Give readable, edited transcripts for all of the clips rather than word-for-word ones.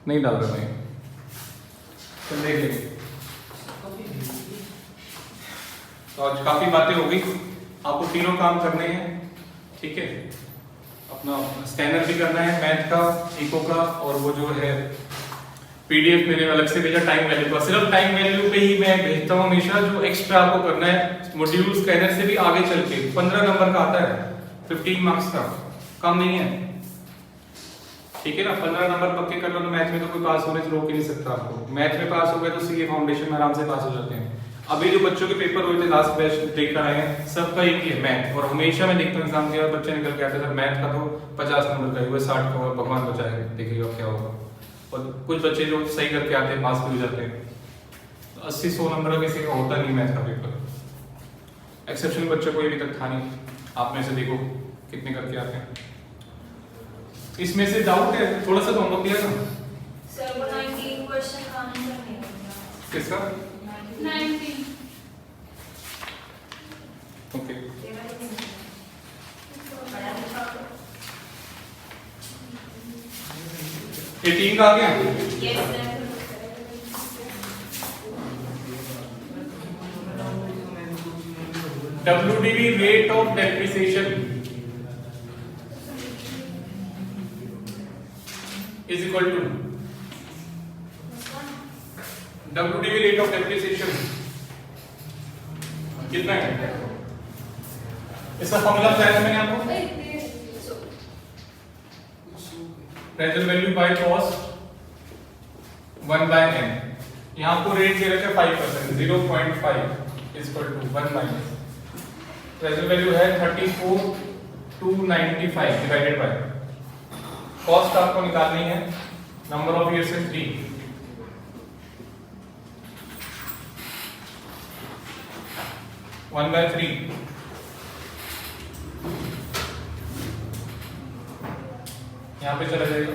नहीं डाल रहे मैं, तो देख लेंगे। तो आज काफ़ी बातें हो गई, आपको तीनों काम करने हैं, ठीक है। अपना स्कैनर भी करना है मैथ का, इको का, और वो जो है पीडीएफ मैंने अलग से भेजा टाइम वैल्यू का। सिर्फ टाइम वैल्यू पे ही मैं भेजता हूँ हमेशा, जो एक्स्ट्रा आपको करना है मॉड्यूल स्कैनर से भी आगे चल के 15 नंबर का आता है, 15 मार्क्स का, कम नहीं है, ठीक है ना। 15 नंबर पक्के कर लो तो मैथ में तो कोई पास होने से रोक ही नहीं सकता आपको। मैथ में पास हो गए तो सीए फाउंडेशन में आराम से पास हो जाते हैं। अभी जो बच्चों के पेपर हुए थे लास्ट बैच देख कर आए हैं, सबका एक ही है मैथ, और हमेशा मैं देखता हूँ एग्जाम के बाद बच्चे निकल के आते हैं मैथ का तो 50 नंबर का हुआ, 60 का हुआ, भगवान बचाए, देखिएगा क्या होगा। और कुछ बच्चे जो सही करके आते हैं पास भी हो जाते हैं, 80-100 नंबर का किसी का होता नहीं मैथ का पेपर। एक्सेप्शनल बच्चों को ये अभी तक था नहीं, आप में से देखो कितने करके आते हैं। इसमें से डाउट है थोड़ा सा तो होमवर्क दिया ना सर, वो 19 क्वेश्चन का आंसर नहीं होगा। किसका? 19 ओके, ये 3 का आ गया। Yes sir. WDV rate of depreciation is equal to WDV rate of depreciation कितना है? इसका फॉर्मूला बताया था मैंने आपको, present value by cost 1 by n। यहाँ आपको रेट दे रखे 5%, 0.5 is equal to 1 minus present value है 34,295 डिवाइडेड बाय कॉस्ट आपको निकालनी है, नंबर ऑफ ईयर्स है 3, वन बाय 3 यहाँ पे चला जाएगा।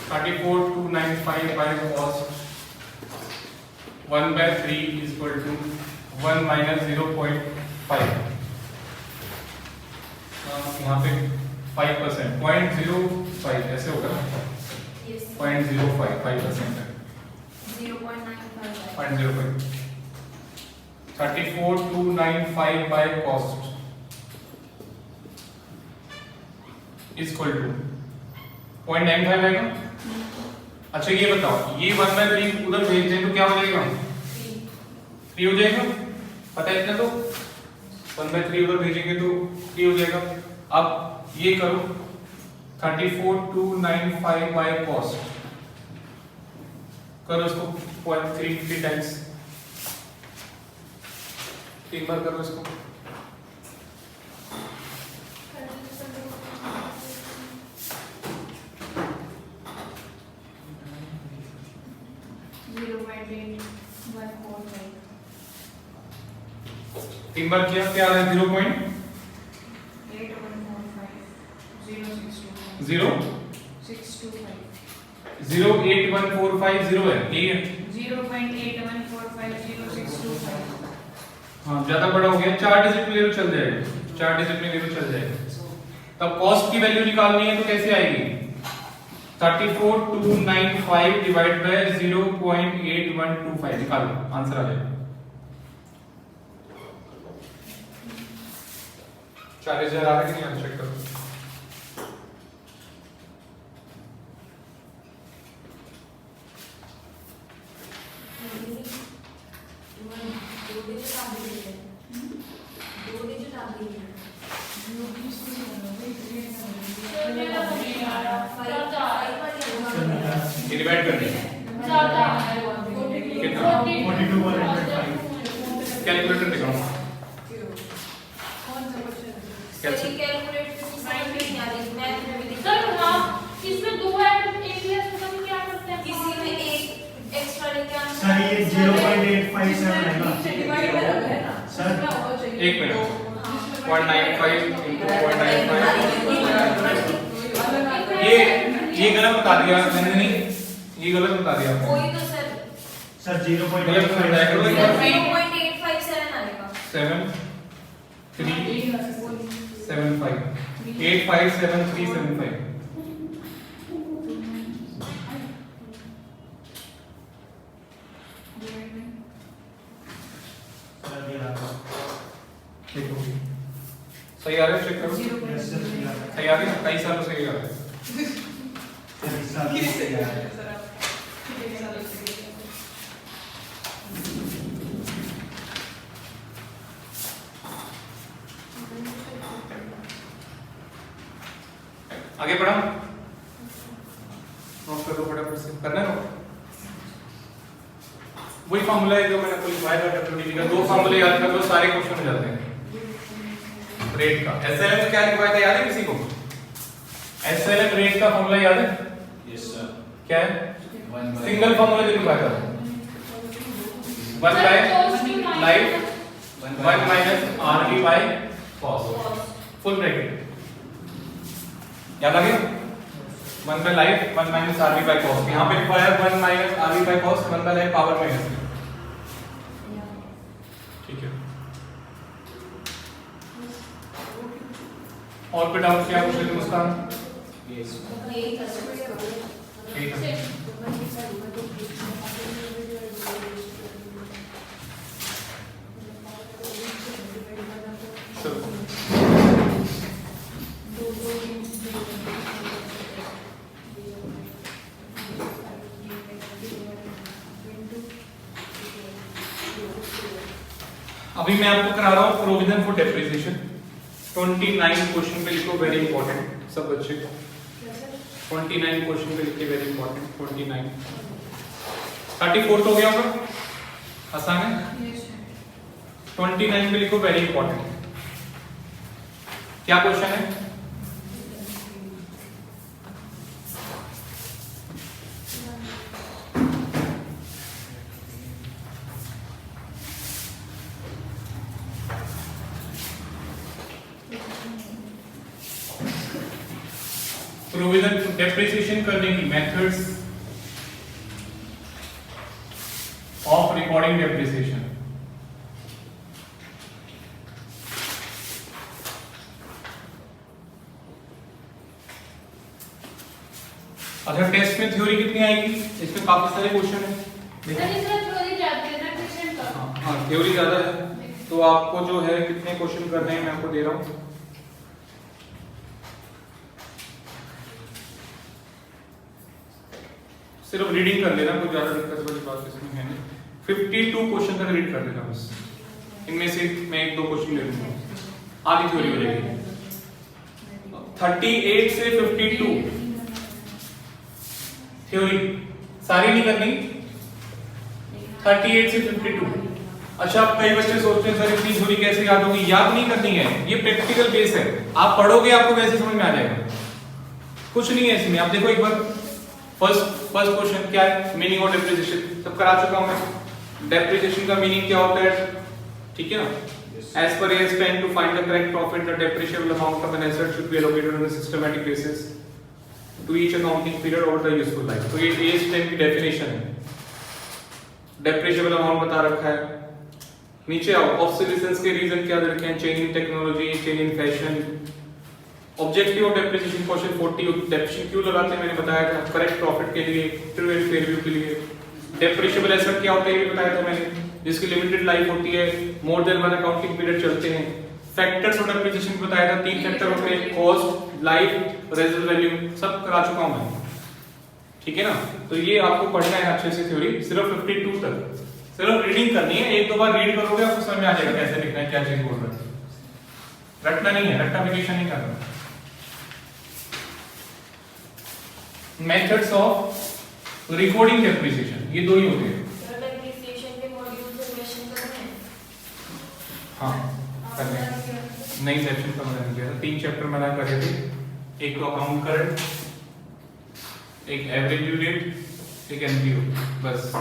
$34,295 by cost 1 by 3 is equal to 1 minus 0.5। यहाँ पे 5%, 0.05 ऐसे होगा ना, 0.05 5% है, 0.05 34,295 by cost is equal to 0.95 है ना। अच्छा ये बताओ, ये 1 by 3 उधर भेज दें तो क्या हो जाएगा? 3 हो जाएगा, पता है इतना तो 1 by 3 उधर भेजेंगे तो 3 हो जाएगा। अब ये करो 34,295 by cost करो इसको 0.33 टाइम्स, 3 बार करो इसको, तीन बार किया क्या आ रहा है? 0.8145 है, यही है 0.81450625। हाँ, ज्यादा बड़ा हो गया, 4 डिजिट में ले लो चल जाएगा, 4 डिजिट में ले लो चल जाएगा। तब कॉस्ट की वैल्यू निकालनी है तो कैसे आएगी? 34,295 डिवाइड बाय 0.8125 निकालो, आंसर आ जाएगा 40,000 आ रहा है कि नहीं, चेक करो। डिवाइड करनी है कितना? 42,105। कैलकुलेटर दिखाओ, सर हाँ, इसमें 2 है एक है, तो हम क्या करते हैं? किसी में एक एक्स्ट्रा लेके आना। सर ये 0.857 आएगा सर। एक मिनट, 0.95 into 0.95 ये गलत बता दिया मैंने, नहीं ये गलत बता दिया आपने। वही तो सर, सर 0.85 मतलब डायगोनल सर इक्वल 0.857 आएगा 7 3 7 5 8 5 7 3 7 5 सर ये रहा ठीक हो गई सही आ रहा है चेक करो यस सर सही आ रही है कई सालों से ये आ रहा है सर इस साल भी सही आ रहा है आगे बढ़ा नोट कर लो फटाफट से करना है नोट वही फॉर्मूला है जो मैंने आपको लिखवाया था डब्ल्यूडीवी का दो फॉर्मूले याद कर लो सारे क्वेश्चन हो जाते हैं रेट का एसएलएम क्या लिखवाया था याद है किसी को एसएलएम रेट का फॉर्मूला याद है यस सर क्या है सिंगल फॉर्मूला जो लिखवाया था 1 by life 1 minus RV by cost full bracket याद आ गया 1 by life 1 minus RV by cost यहां पे लिखवाया 1 minus RV by cost 1 by life power minus ठीक है और पे डाउट क्या पूछ रहे थे मुस्कान यस ठीक है चलो अभी मैं आपको करा रहा हूं प्रोविजन फॉर डेप्रिसिएशन 29 क्वेश्चन पे लिखो वेरी इंपॉर्टेंट सब बच्चे 29 क्वेश्चन पे लिखे वेरी इंपॉर्टेंट 29 34 तो हो गया होगा आसान है 29 पे लिखो वेरी इंपॉर्टेंट क्या क्वेश्चन है प्रोविजन डेप्रिसिएशन करने की मेथड्स ऑफ रिकॉर्डिंग डेप्रिसिएशन अच्छा टेस्ट में थ्योरी कितनी आएगी इसमें काफी सारे क्वेश्चन है हाँ थ्योरी ज्यादा है तो आपको जो है कितने क्वेश्चन करने हैं मैं आपको दे रहा हूं सिर्फ रीडिंग कर लेना कोई ज्यादा दिक्कत वाली बात इसमें है नहीं 52 क्वेश्चन तक रीड कर लेना बस इनमें से मैं एक दो क्वेश्चन ले लूंगा आधी थ्योरी हो जाएगी 38 से 52 थ्योरी सारी नहीं करनी 38 से 52 अच्छा अब कई बच्चे सोचते हैं सर इतनी थ्योरी कैसे याद होगी याद नहीं करनी है ये प्रैक्टिकल बेस है आप पढ़ोगे आपको वैसे समझ में आ जाएगा कुछ नहीं है इसमें आप देखो एक बार फर्स्ट क्वेश्चन क्या है मीनिंग ऑफ डेप्रिसिएशन सब करा चुका हूं मैं डेप्रिसिएशन का मीनिंग क्या होता है ठीक है ना as per as spent to find the correct profit the depreciable amount of an asset should be allocated on a systematic basis to each accounting period over the useful life तो ये as time की definition है depreciable amount बता रखा है नीचे आओ obsolescence के रीजन क्या दे रखे हैं change in technology change in fashion objective of depreciation question 40 depreciation क्यों लगाते हैं मैंने बताया था करेक्ट प्रॉफिट के लिए ट्रू एंड फेयर व्यू के लिए डेप्रिशिएबल एसेट क्या होता है ये बताया था मैंने जिसकी लिमिटेड लाइफ होती है more than one accounting period चलते हैं फैक्टर्स ऑफ डेप्रिसिएशन बताया था तीन फैक्टर होते हैं कॉस्ट लाइफ रेजिडुअल वैल्यू सब करा चुका हूं मैं ठीक है ना तो ये आपको पढ़ना है अच्छे से थ्योरी सिर्फ 52 तक सिर्फ रीडिंग करनी है एक दो बार रीड करोगे आपको समझ में आ जाएगा कैसे लिखना है क्या चीज बोल रहा है रटना नहीं है रट्टाफिकेशन नहीं करना मेथड्स ऑफ रिकॉर्डिंग डेप्रिसिएशन ये दो ही होते हैं हाँ करने नई सेक्शन का मैंने किया था 3 चैप्टर मैंने करे थे एक तो अकाउंट करंट एक एवरेज ड्यू डेट एक एनपीओ बस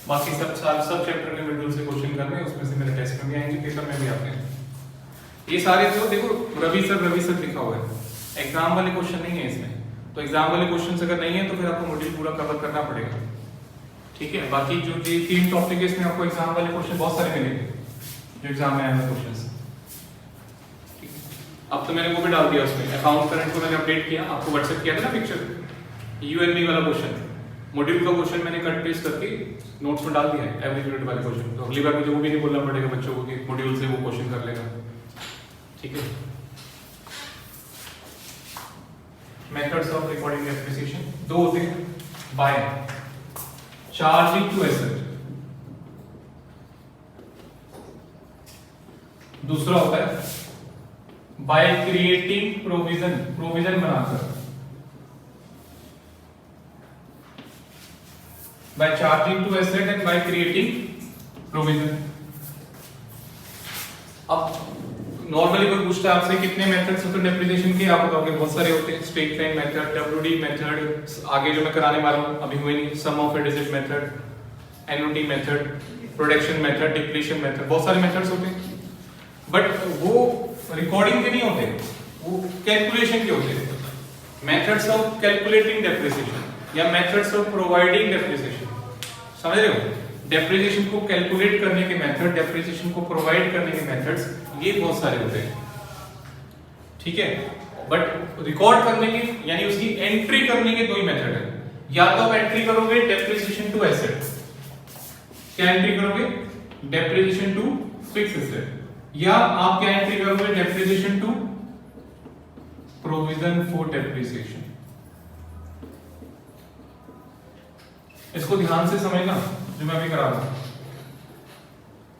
बाकी सब चैप्टर के मिडिल से क्वेश्चन करने उसमें से मेरे टेस्ट में भी आएंगे पेपर में भी आते हैं ये सारे तो देखो रवि सर लिखा हुआ है एग्जाम वाले क्वेश्चन नहीं है इसमें तो एग्जाम वाले क्वेश्चन अगर नहीं है तो फिर आपको मॉड्यूल पूरा कवर करना पड़ेगा ठीक है, बाकी जो ये 3 टॉपिक है इसमें आपको एग्जाम वाले क्वेश्चन बहुत सारे मिलेंगे जो एग्जाम में आए हैं क्वेश्चंस। अब तो मैंने वो भी डाल दिया उसमें, अकाउंट करंट को मैंने अपडेट किया, आपको व्हाट्सएप किया था ना पिक्चर, यू एंड मी वाला क्वेश्चन, मॉड्यूल का क्वेश्चन मैंने कट पेस्ट करके नोट्स में डाल दिया है, एवरी यूनिट वाले क्वेश्चन। तो अगली बार मुझे वो भी नहीं बोलना पड़ेगा बच्चों को कि मॉड्यूल से वो क्वेश्चन कर लेगा। ठीक है, मेथड्स ऑफ रिकॉर्डिंग डेप्रिसिएशन 2 होते हैं, बाय चार्जिंग टू एसेट, दूसरा होता है बाय क्रिएटिंग प्रोविजन, प्रोविजन बनाकर, by charging to asset and by creating provision. अब नॉर्मली कोई पूछता है आपसे कितने मेथड्स होते हैं डेप्रिसिएशन के, आप बताओगे बहुत सारे होते हैं, straight line method, WD method, आगे जो मैं कराने वाला हूं अभी हुए नहीं, sum of a digit method, NOT method, production method, depletion method, बहुत सारे मेथड्स होते हैं। बट वो रिकॉर्डिंग के नहीं होते, वो कैलकुलेशन के होते हैं। मेथड्स ऑफ कैलकुलेटिंग डेप्रिसिएशन या मेथड्स ऑफ प्रोवाइडिंग डेप्रिसिएशन, समझ रहे हो? डेप्रिसिएशन को कैलकुलेट करने के मेथड, डेप्रिसिएशन को प्रोवाइड करने के मेथड्स, ये बहुत सारे होते हैं। ठीक है, बट रिकॉर्ड करने के यानी उसकी एंट्री करने के 2 ही मेथड है। या तो आप एंट्री करोगे डेप्रिसिएशन टू एसेट, क्या एंट्री करोगे? डेप्रिसिएशन टू फिक्स एसेट, या आप क्या एंट्री करोगे? Depreciation to provision for depreciation. इसको ध्यान से समझना जो मैं अभी करा रहा हूं।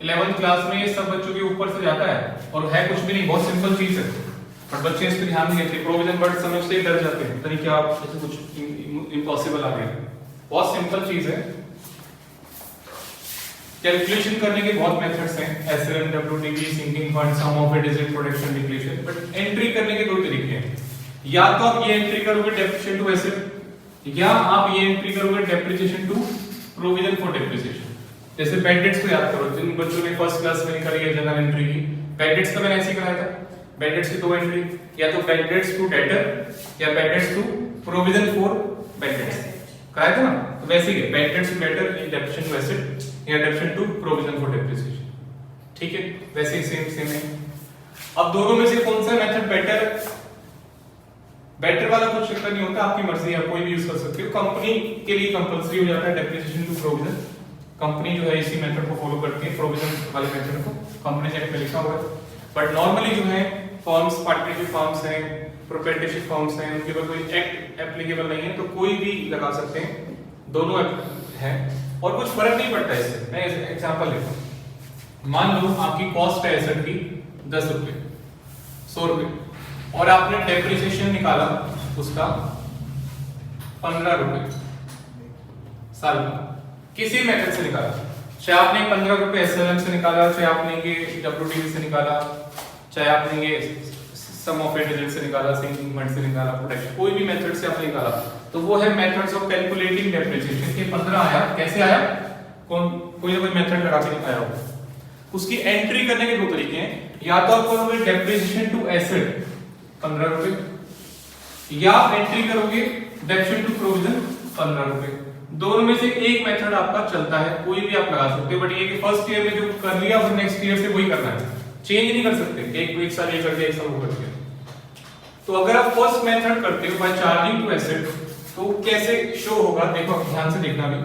11th क्लास में ये सब बच्चों के ऊपर से जाता है और है कुछ भी नहीं, बहुत सिंपल चीज है, बट बच्चे इस पे ध्यान नहीं देते। प्रोविजन वर्ड समझते ही डर जाते हैं, पता नहीं क्या ऐसे कुछ इम्पॉसिबल आ गया। बहुत सिंपल चीज है। कैलकुलेशन करने के बहुत मेथड्स हैं, SLM, WDV, sinking fund, sum of a digit, production, depletion, but entry करने के 2 तरीके हैं। या तो आप ये एंट्री करोगे डेप्रिसिएशन टू एसेट, या आप ये एंट्री करोगे depreciation to provision for depreciation. जैसे बैड डेट्स को याद करो, जिन बच्चों ने फर्स्ट क्लास में करी है जनरल एंट्री की, बैड डेट्स का मैंने ऐसे ही कराया था। बैड डेट्स की 2 एंट्री, या तो बैड डेट्स टू डेटर या bad debts to provision for bad debts कराया था ना। तो वैसे ही bad debts to debtor, depreciation to asset या depreciation to provision for depreciation. ठीक है, वैसे ही सेम है। अब दोनों में से कौन सा मेथड बेटर है? बेटर वाला कुछ चक्कर नहीं होता, आपकी मर्जी है, कोई भी यूज कर सकते हो। कंपनी के लिए कंपलसरी हो जाता है डेप्रिसिएशन टू प्रोविजन, कंपनी जो है इसी मेथड को फॉलो करती है, प्रोविजन वाले मेथड को कंपनी एक्ट में लिखा हुआ है। बट नॉर्मली जो है फर्म्स, पार्टनरशिप फर्म्स हैं, प्रोप्राइटरशिप फर्म्स हैं, उनके ऊपर कोई एक्ट एप्लीकेबल नहीं है, तो कोई भी लगा सकते हैं, दोनों है और कुछ फर्क नहीं पड़ता है इससे। मैं एग्जांपल लेता हूं, मान लो आपकी कॉस्ट है एसेट की 10 रुपए, 100 रुपए, और आपने डेप्रिसिएशन निकाला उसका 15 रुपए साल का, किसी मेथड से निकाला, चाहे आपने 15 रुपए एसएलएम से निकाला, चाहे आपने ये डब्ल्यूडीवी से निकाला, चाहे आपने ये सम ऑफ ए डिजिट से निकाला, सिंकिंग फंड से निकाला, प्रोडक्शन, कोई भी मेथड से आपने निकाला, तो वो है मेथड्स ऑफ कैलकुलेटिंग डेप्रिसिएशन। के 15 आया, कैसे आया? कोई ना कोई मेथड लगा के आया हो। उसकी एंट्री करने के 2 तरीके हैं, या तो आप करोगे डेप्रिसिएशन टू एसेट 15 रुपए, या एंट्री करोगे डेप्रिसिएशन टू प्रोविजन 15 रुपए। दोनों में से एक मेथड आपका चलता है, कोई भी आप लगा सकते हो, बट ये कि फर्स्ट ईयर में जो कर लिया फिर नेक्स्ट ईयर से वही करना है, चेंज नहीं कर सकते। एक साल ये कर दिया, एक साल वो कर दिया। तो अगर आप फर्स्ट मेथड करते हो बाय चार्जिंग टू एसेट, तो कैसे शो होगा? देखो ध्यान से देखना भी।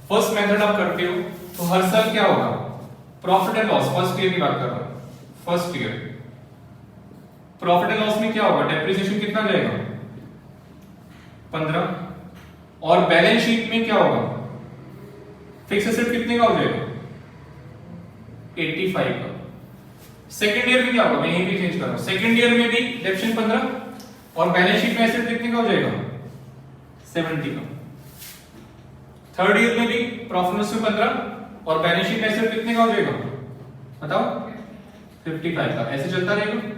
फर्स्ट मेथड आप करते हो तो हर साल क्या होगा? Profit and loss, first year की बात कर रहा हूं, first year profit and loss में क्या होगा? डेप्रिसिएशन कितना जाएगा? 15, और बैलेंस शीट में क्या होगा? फिक्स एसेट कितने का हो जाएगा? 85 का। सेकंड ईयर में क्या होगा? मैं यहीं पे चेंज कर रहा हूं, सेकंड ईयर में भी डेप्रिसिएशन 15 और बैलेंस शीट में एसेट कितने का हो जाएगा? 70 का। थर्ड ईयर में भी प्रॉफिट लॉस में 15 और बैलेंस शीट में एसेट कितने का हो जाएगा? बताओ, 55 का। ऐसे चलता रहेगा।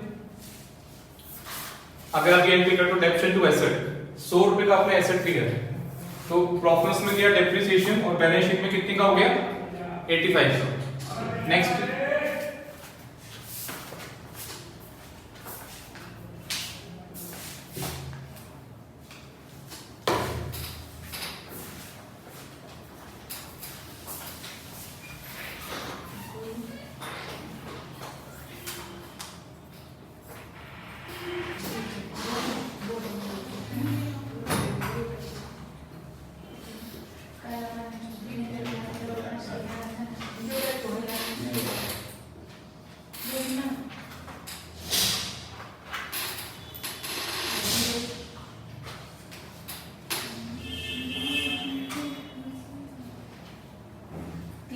अगर आप ये एंट्री करते हो डेप्रिसिएशन टू एसेट, 100 रुपए का आपने एसेट लिया है, तो प्रॉफिट में दिया डेप्रिसिएशन और बैलेंस शीट में कितने का हो गया? 85 का। नेक्स्ट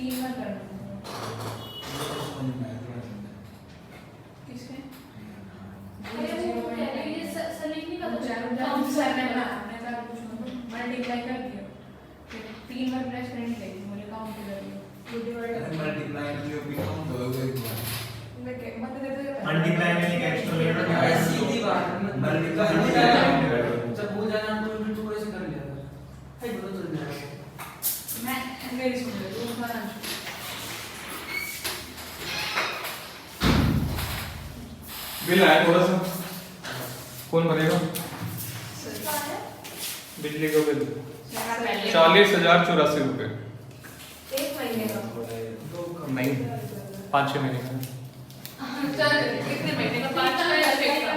3 बार कर दूंगा किसके अरे वो कह रही है सलीम नहीं पता काम सर ने मैंने कहा कुछ मल्टीप्लाई कर दिया फिर 3 बार प्रेस करने लगी मुझे काउंट कर दिया तो डिवाइड मल्टीप्लाई जो भी काउंट होगा एक बार मैं क्या मतलब दे दो मल्टीप्लाई में नहीं कैलकुलेटर में सीधी बात मल्टीप्लाई जब हो जाना तो भी तू ऐसे कर लिया है बोलो चल जाएगा मैं मेरी सुन ले तू बना बिल आया थोड़ा सा कौन भरेगा बिजली का बिल 40,084 रुपए एक महीने का नहीं 5-6 महीने का चल कितने महीने का 5 का या 6 का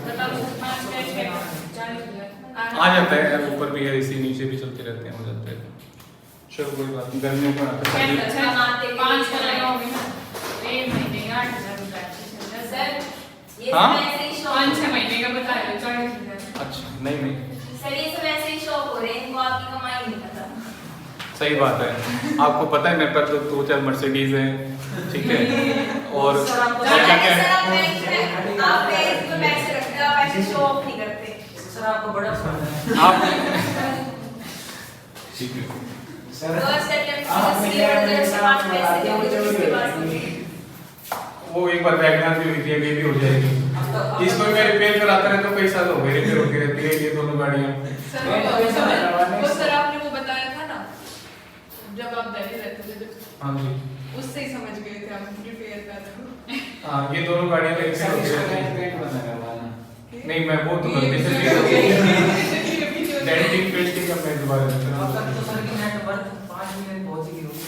बताओ 5 का 6 का 40,000 आ जाता है यार ऊपर भी है इसी नीचे भी चलते रहते हैं हो जाता है चलो कोई बात नहीं गर्मियों में आता है अच्छा 5 का लगाओगे ना 1 महीने का 8,000 रुपए सर ये हाँ? सब ऐसे ही शॉप 5-6 महीने का बता रहे हो 40,000 अच्छा नहीं सर ये सब ऐसे ही शॉप हो रहे हैं इनको आपकी कमाई नहीं पता सही बात है आपको पता है मेरे पास तो 2-4 मर्सिडीज हैं ठीक है और क्या क्या है आप बैंक में पैसे रखते हो आप ऐसे शो ऑफ नहीं करते सर आपको बड़ा फर्क है आप ठीक है सर फर्स्ट अटेम्प्ट आप से मिलियन रिजल्ट में से बात साथ पैसे में दोगे तो उसके बाद वो एक बार बैगनार भी हुई थी ये भी हो जाएगी इसको मैं रिपेयर कराता रहता हूँ कई साल हो गए रिपेयर होती रहती है ये दोनों गाड़ियाँ वो सर आपने वो बताया था ना जब आप दिल्ली रहते थे हाँ जी उससे ही समझ गए थे आप रिपेयर कर रहे हो हाँ ये दोनों गाड़ियाँ रिपेयर होती रहती हैं पेट बनाने वाला नहीं मैं वो तो गलती से डेंटिंग पेस्टिंग का मैं दोबारा अब तक तो सर की नेटवर्क 5 मिलियन पहुंच गई होगी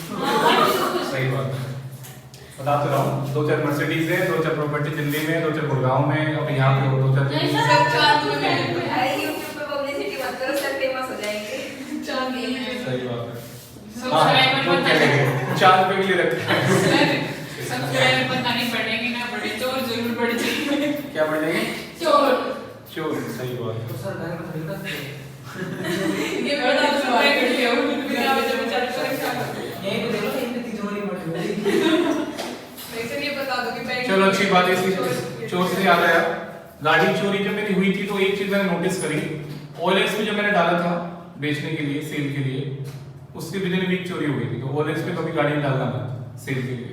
सही बात है बता तो रहा हूँ 2-4 मर्सिडीज है 2-4 प्रॉपर्टी दिल्ली में 2-4 गुड़गांव में अब यहाँ पे 2-4 नहीं सर सब चांद में अरे YouTube पे पब्लिसिटी मत करो सर फेमस हो जाएंगे चांद में सही बात है सब्सक्राइबर तो क्या लेंगे चांद पे भी ले रखा है सब्सक्राइबर पता नहीं बढ़ेंगे ना बढ़े चोर जरूर बढ़ जाएंगे क्या बढ़ जाएंगे चोर चोर सही बात है तो सर घर में खरीदा ये बड़ा सब्सक्राइब कर लिया बिना वजह बेचारे परेशान हो गए यहीं पे देखो इतनी तिजोरी पड़ी हुई नहीं सर ये बता दो कि बैंक चलो अच्छी बात है इसी चोर से याद आया गाड़ी चोरी जब मेरी हुई थी तो एक चीज मैंने नोटिस करी ओएलएक्स पे जब मैंने डाला था बेचने के लिए सेल के लिए उसके विद इन वीक चोरी हो गई थी तो ओएलएक्स पे कभी गाड़ी डालना मत सेल के लिए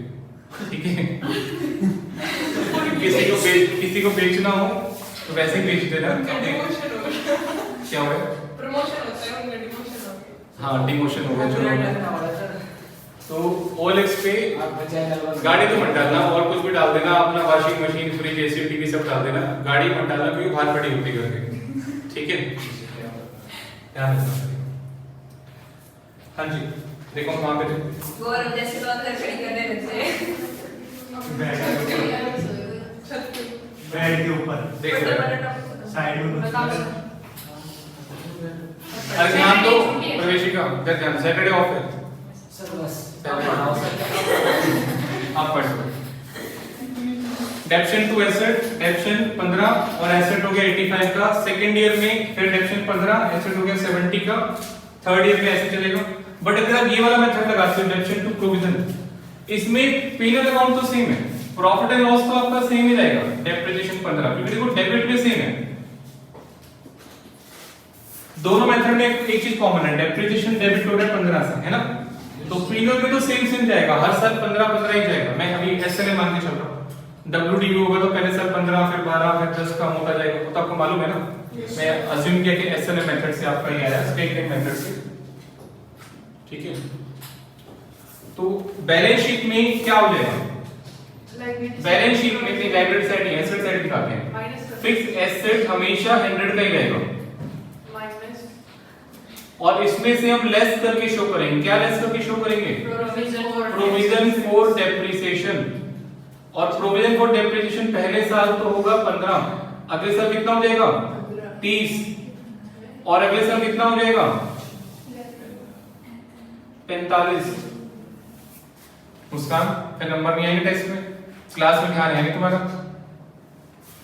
ठीक है किसी को बेचना हो तो वैसे ही बेच देना डिमोशन हो गया क्या हुआ प्रमोशन होता है उनका डिमोशन हो गया हाँ डिमोशन हो गया चलो लगना वाला सर तो ओएलएक्स पे आप चैनल गाड़ी तो मत डालना और कुछ भी डाल देना अपना washing machine fridge AC TV सब डाल देना गाड़ी मत डालना क्योंकि बाहर पड़ी होती है घर के ठीक है ध्यान रखना हाँ जी देखो हम कहाँ पे थे गौरव जैसे तो अंदर खड़ी करने लगते हैं बेड के ऊपर देख रहे हैं साइड में अरे ध्यान दो प्रवेशिका ध्यान सैटरडे ऑफ है सर बस आप पढ़ लो डेप्शन टू एसेट डेप्शन 15 और एसेट हो गया 85 का सेकंड ईयर में फिर डेप्शन 15 एसेट हो गया 70 का थर्ड ईयर में ऐसे चलेगा बट अगर आप ये वाला मेथड लगाते हो डेप्शन टू प्रोविजन इसमें पीनल अकाउंट तो सेम है प्रॉफिट एंड लॉस तो आपका सेम ही रहेगा डेप्रिसिएशन 15 क्योंकि देखो डेबिट भी सेम है दोनों मेथड में एक चीज कॉमन है डेप्रिसिएशन डेबिट हो रहा है 15 से है ना तो पीनल में तो सेम जाएगा हर साल 15 ही जाएगा मैं अभी एसएलए मान के चल रहा हूं डब्ल्यूडीयू होगा तो पहले साल 15 फिर 12 फिर 10 कम होता जाएगा तो आपको मालूम है ना मैं अज्यूम किया कि एसएलए मेथड से आपका ये आया स्टेट मेथड से ठीक है तो बैलेंस शीट में क्या हो जाएगा बैलेंस शीट में लायबिलिटी साइड एसेट साइड दिखाते हैं फिक्स एसेट हमेशा 100 का ही रहेगा और इसमें से हम लेस करके शो करेंगे क्या लेस करके शो करेंगे प्रोविजन फॉर डेप्रिसिएशन और प्रोविजन फॉर डेप्रिसिएशन पहले साल तो होगा 15 अगले साल कितना हो जाएगा 30 और अगले साल कितना हो जाएगा 45 मुस्कान फिर नंबर नहीं आएंगे टेस्ट में क्लास में ध्यान है नहीं तुम्हारा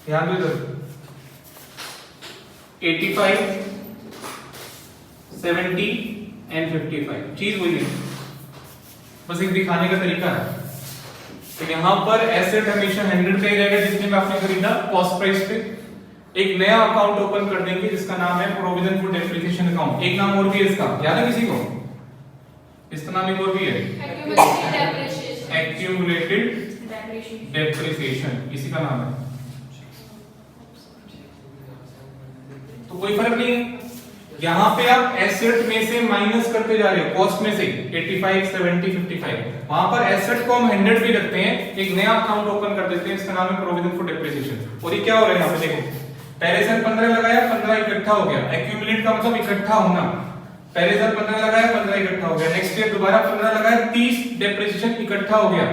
ध्यान दो इधर 85 70 N55, चीज वही है, बस एक दिखाने का तरीका है। तो यहाँ पर एसेट हमेशा 100 का ही रहेगा जितने में आपने खरीदा कॉस्ट प्राइस पे। एक नया अकाउंट ओपन कर देंगे जिसका नाम है प्रोविजन फॉर डेप्रिसिएशन अकाउंट। एक नाम और भी है इसका, याद है किसी को? इसका नाम एक और भी है, एक्यूमुलेटेड डेप्रिसिएशन, इसी का नाम है। तो कोई फर्क नहीं है, यहाँ पे आप एसेट में से माइनस करते जा रहे हो, कॉस्ट में से 85, 70, 55, वहां पर एसेट को हम 100 भी रखते हैं, एक नया अकाउंट ओपन कर देते हैं, इसका नाम है प्रोविजन फॉर डेप्रिसिएशन। और ये क्या हो रहा है यहाँ पे देखो, पहले साल 15 लगाया, 15 इकट्ठा हो गया, एक्यूमुलेट का मतलब इकट्ठा होना। पहले साल 15 लगाया, 15 इकट्ठा हो गया, नेक्स्ट ईयर दोबारा 15 लगाया, 30 डेप्रिसिएशन इकट्ठा हो गया,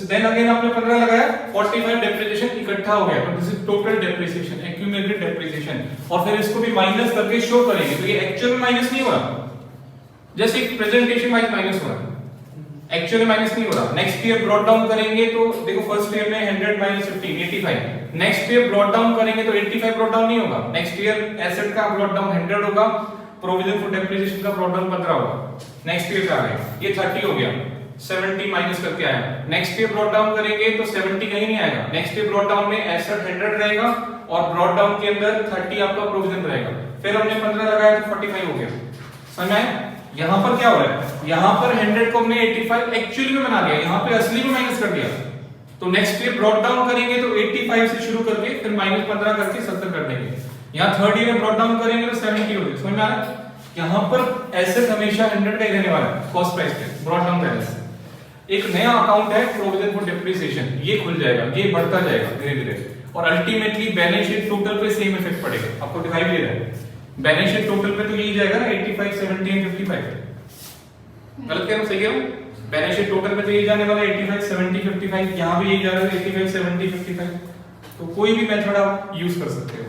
देन अगेन आपने 15 लगाया, 45 डेप्रिसिएशन इकट्ठा हो गया। तो this is total depreciation, accumulated depreciation. और फिर इसको भी माइनस करके शो करेंगे, तो ये एक्चुअल में माइनस नहीं हो रहा, जस्ट एक प्रेजेंटेशन वाइज माइनस हो रहा है, एक्चुअली माइनस नहीं हो रहा। नेक्स्ट ईयर ब्रॉट डाउन करेंगे तो देखो फर्स्ट ईयर में 100 minus 15 85, next year brought down करेंगे तो 85 ब्रॉट डाउन नहीं होगा, नेक्स्ट ईयर एसेट का ब्रॉट डाउन 100 होगा, प्रोविजन फॉर डेप्रिसिएशन का ब्रॉट डाउन 15 होगा, नेक्स्ट ईयर का आ गया, ये 30 हो गया, 70 माइनस करके आया। नेक्स्ट ईयर ब्रॉट डाउन करेंगे तो 70 कहीं नहीं आएगा, नेक्स्ट ईयर ब्रॉट डाउन में एसेट 100 रहेगा और ब्रॉट डाउन के अंदर 30 आपका प्रोविजन रहेगा, फिर हमने 15 लगाया तो 45 हो गया। समझ में आया? यहाँ पर क्या हो रहा है, यहाँ पर 100 को हमने 85 एक्चुअली में बना दिया, यहाँ पे असली में माइनस कर दिया। तो नेक्स्ट ईयर ब्रॉट डाउन करेंगे तो 85 से शुरू करके फिर माइनस 15 करके 70 कर देंगे। यहाँ थर्ड ईयर में ब्रॉट डाउन करेंगे तो 70 हो जाएगा। समझ में आ रहा है? यहाँ पर एसेट हमेशा 100 का ही रहने वाला है कॉस्ट प्राइस पे, ब्रॉट डाउन बैलेंस। एक नया अकाउंट है प्रोविजन फॉर डेप्रिसिएशन, ये खुल जाएगा, ये बढ़ता जाएगा धीरे धीरे और अल्टीमेटली बैलेंस शीट टोटल पे सेम इफेक्ट पड़ेगा। आपको दिखाई दे रहा है बैलेंस शीट टोटल पे तो यही जाएगा ना 85, 70 एंड 55। गलत कह रहा हूं, सही कह रहा हूं? बैलेंस शीट टोटल पे तो यही जाने वाला 85, 70, 55, यहां भी यही जा रहा है 85, 70, 55। तो कोई भी मेथड आप यूज कर सकते हो,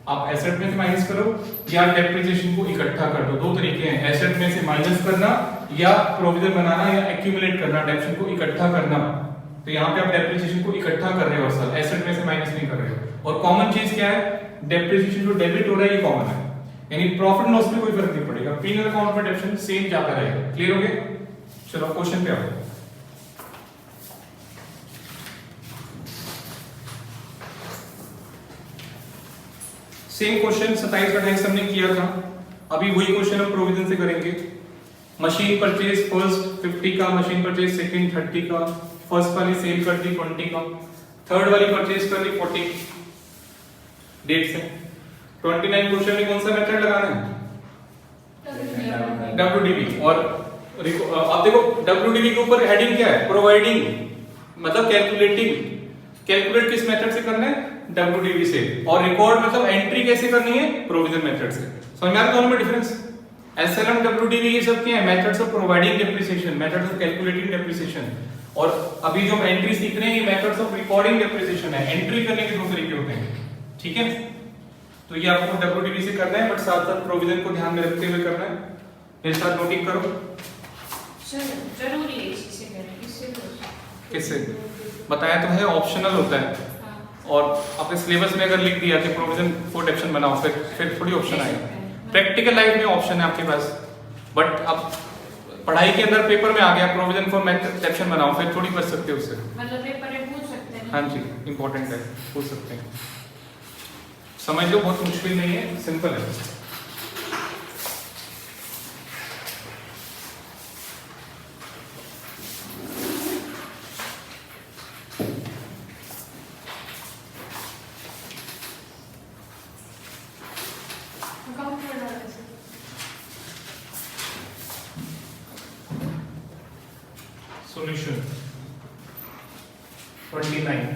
आप एसेट में से माइनस करो या डेप्रिसिएशन को इकट्ठा कर दो, दो तरीके हैं, एसेट में से माइनस करना या प्रोविजन बनाना या एक्यूमुलेट करना, डेप्रिसिएशन को इकट्ठा करना। तो यहाँ पे आप डेप्रिसिएशन को इकट्ठा कर रहे हो असल, एसेट में से माइनस नहीं कर रहे हो। और कॉमन चीज क्या है, डेप्रिसिएशन जो डेबिट हो रहा है ये कॉमन है, यानी प्रॉफिट लॉस में कोई फर्क नहीं पड़ेगा, पीनल अकाउंट में डेप्रिसिएशन सेम जाता रहेगा। क्लियर हो गया? चलो क्वेश्चन पे आओ। सेम क्वेश्चन 27 28 हमने किया था, अभी वही क्वेश्चन हम प्रोविजन से करेंगे। मशीन परचेज फर्स्ट 50 का, मशीन परचेज सेकंड 30 का, फर्स्ट वाली सेल कर दी 20 का, थर्ड वाली परचेज कर दी 40 डेट से। 29 क्वेश्चन में कौन सा मेथड लगाना है? WDV। और अब देखो WDV के ऊपर हेडिंग क्या है, प्रोवाइडिंग मतलब कैलकुलेटिंग। कैलकुलेट किस मेथड से करना है? WDV से। और रिकॉर्ड मतलब एंट्री कैसे करनी है? प्रोविजन मेथड से। समझ में आ रहा है दोनों में डिफरेंस? SLM WDV ये सब क्या है? Methods of providing depreciation, methods of calculating depreciation. और अभी जो हम एंट्री सीख रहे हैं ये मेथड्स ऑफ रिकॉर्डिंग डेप्रिसिएशन है। एंट्री करने के दो तरीके होते हैं, ठीक है? तो ये आपको WDV से करना है, बट साथ साथ प्रोविजन को ध्यान में रखते हुए करना है। मेरे साथ नोटिंग करो। जरूरी है इससे करें, इससे किससे बताया तो है, ऑप्शनल होता है। और अपने सिलेबस में अगर लिख दिया कि प्रोविजन फॉर डेप्रिसिएशन बनाओ, फिर थोड़ी ऑप्शन आएगा। प्रैक्टिकल लाइफ में ऑप्शन है आपके पास, बट अब पढ़ाई के अंदर पेपर में आ गया प्रोविजन फॉर डेप्रिसिएशन बनाओ, फिर थोड़ी बच सकते हो उससे। मतलब पेपर में पूछ सकते हैं। हाँ जी, इंपॉर्टेंट है, पूछ सकते हैं। समझ लो, बहुत मुश्किल नहीं है, सिंपल है। सॉल्यूशन 29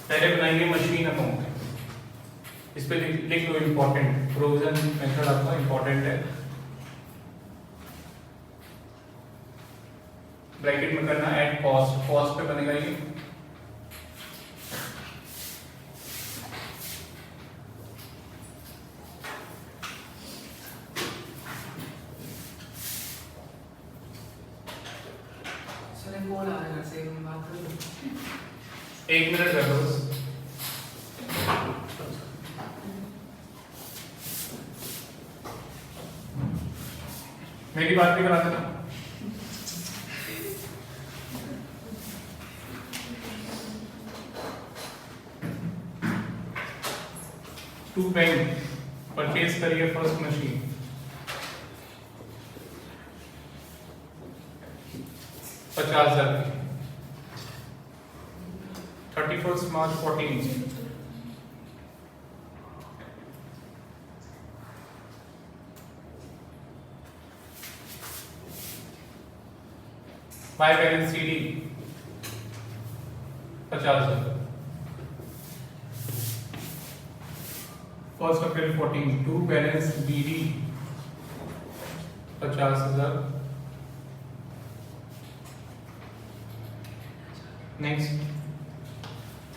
पहले बनाएंगे मशीन अकाउंट, इस पे लिख लो इंपॉर्टेंट, प्रोविजन मेथड आपका इंपॉर्टेंट है। ब्रैकेट में करना ऐड कॉस्ट, कॉस्ट पे बनेगा ये। कॉल आ रहा है, से बात कर लो। 1 मिनट कर दो। मेरी बात भी करा देना। टू बैंक परचेज करिए फर्स्ट मशीन, 50,000 की, 31 March 14। By balance CD 50,000। 1 April 14 to balance BD 50,000। Next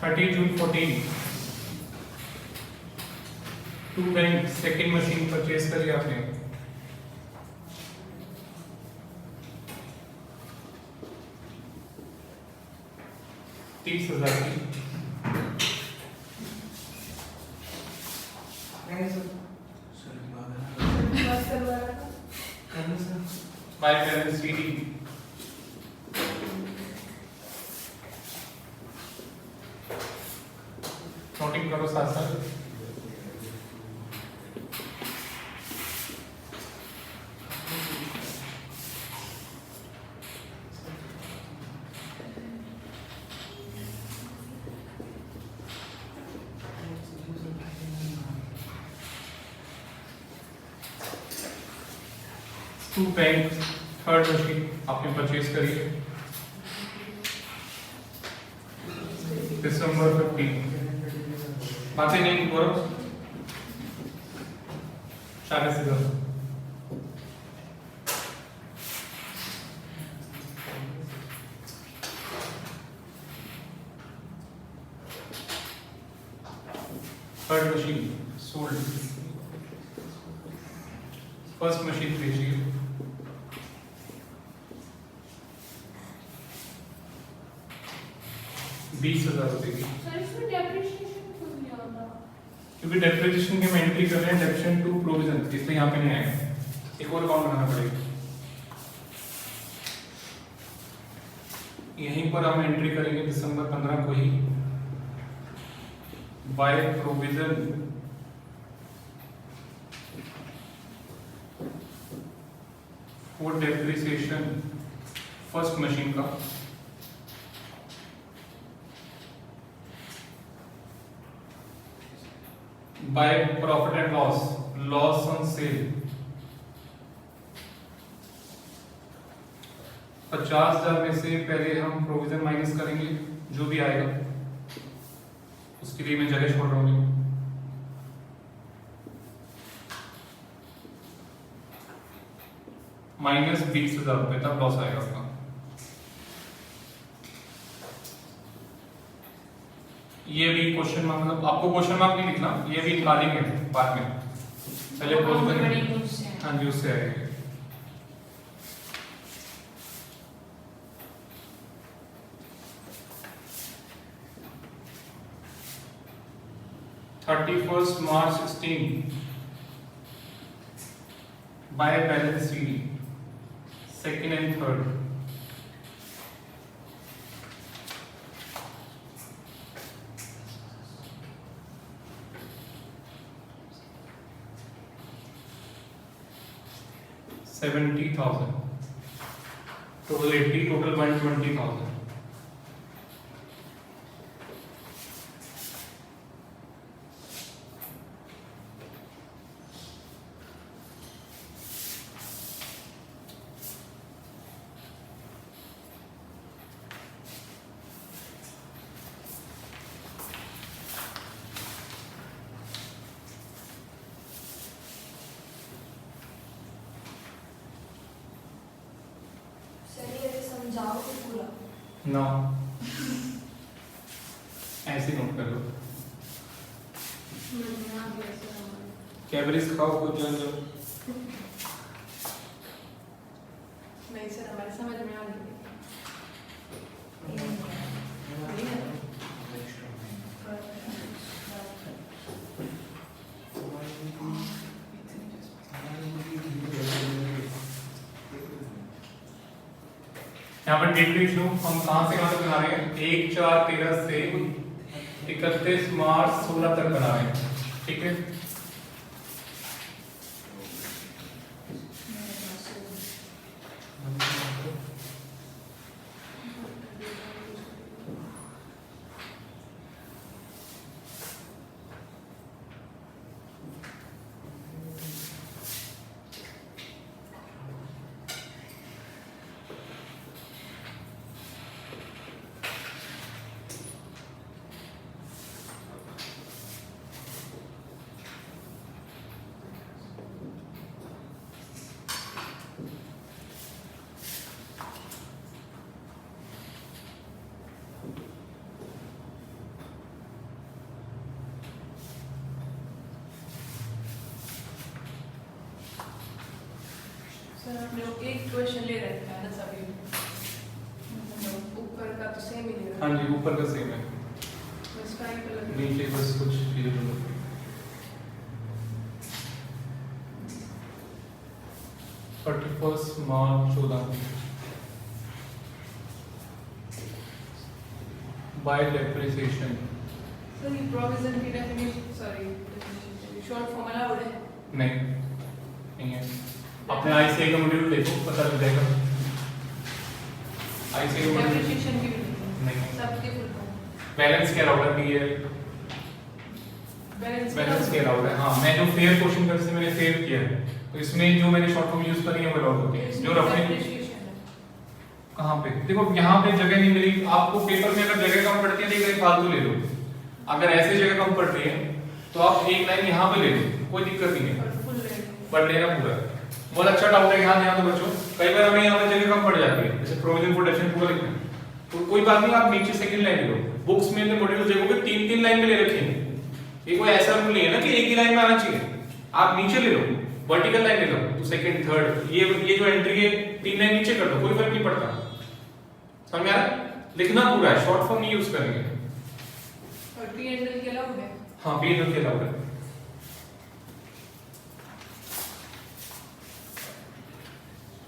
30 June 14 to bank second machine purchase करी आपने, 30,000 की। बस करवा रहा था। बाय बैलेंस CD नोटिंग करो साथ साथ। टू बैंक थर्ड मशीन आपने परचेज करी है, दिसंबर 15। बातें नहीं करो, 40,000। Third machine sold, first machine भेजिए, 20,000 रुपए की। सर इसमें डेप्रिसिएशन क्यों नहीं आता? क्योंकि डेप्रिसिएशन की हम एंट्री कर रहे हैं डेप्रिसिएशन टू प्रोविजन, इसलिए यहाँ पे नहीं आएगा, एक और अकाउंट बनाना पड़ेगा। यहीं पर हम एंट्री करेंगे दिसंबर 15 को ही, by provision for depreciation first machine का by profit and loss on sale 50,000 में से पहले हम प्रोविजन माइनस करेंगे, जो भी आएगा उसके लिए मैं जगह छोड़ रहा हूँ। माइनस 20,000 रुपए तक लॉस आएगा आपका। ये भी क्वेश्चन मार्क, मतलब आपको क्वेश्चन मार्क नहीं लिखना, ये भी निकालेंगे बाद में, पहले प्रोविजन। हाँ जी, उससे आएगा। March 16 bye balance CD second and third, $70,000, total 80, total 120,000। समझाओ तो पूरा। नौ ऐसे नोट कर लो, कैबरीज खाओ कुछ जान जाओ। नहीं सर, हमारे समझ में आ गई। यहाँ पर डेट लिख लो, हम कहाँ से कहाँ तक बना रहे हैं, 1/4/13 से 31 मार्च 16 तक बना रहे हैं, ठीक है। सर आप लोग एक क्वेश्चन ले रखा है ना सभी, ऊपर का तो सेम ही ले रखा हाँ जी, ऊपर का सेम है, है, इसका एक अलग नीचे बस कुछ चीजें बोलो। 31 मार्च 14 बाय डेप्रिसिएशन। सर ये प्रोविजन की definition, sorry short form allowed है? नहीं है। अपने आईसीआई का मॉड्यूल देखो, पता लग जाएगा। आईसीआई का मॉड्यूल डेप्रिसिएशन की भी नहीं, सबके फुल फॉर्म बैलेंस के अलाउड है, पीएल बैलेंस के अलाउड है। हाँ, मैं जो फेयर क्वेश्चन कर से मैंने फेयर किया है, तो इसमें जो मैंने शॉर्ट फॉर्म यूज करी है वो अलाउड होती है। जो रफली कहाँ पे देखो, यहाँ पे जगह नहीं मिली आपको पेपर में, अगर जगह कम पड़ती है तो एक फालतू ले लो, अगर ऐसे जगह कम पड़ रही है तो आप एक लाइन यहाँ पे ले लो, कोई दिक्कत नहीं है, बट लेना पूरा। बहुत अच्छा डाउट है, ध्यान दो बच्चों, कई बार हमें यहाँ पे जगह कम पड़ जाती है, जैसे प्रोविजन फॉर डेफिनेट पूरा लिखना है, तो कोई बात नहीं, आप नीचे सेकंड लाइन लो। बुक्स में मॉड्यूल देखोगे 3-3 लाइन में ले रखे हैं, ये कोई ऐसा रूल नहीं है ना कि एक ही लाइन में आना चाहिए, आप नीचे ले लो, वर्टिकल लाइन ले लो, तो सेकंड थर्ड ये जो एंट्री है 3 लाइन नीचे कर दो, कोई फर्क नहीं पड़ता। समझ में आ रहा है? लिखना पूरा है, शॉर्ट फॉर्म नहीं यूज करेंगे। और पी&एल के अलाउड है? हाँ, पी&एल के अलाउड है।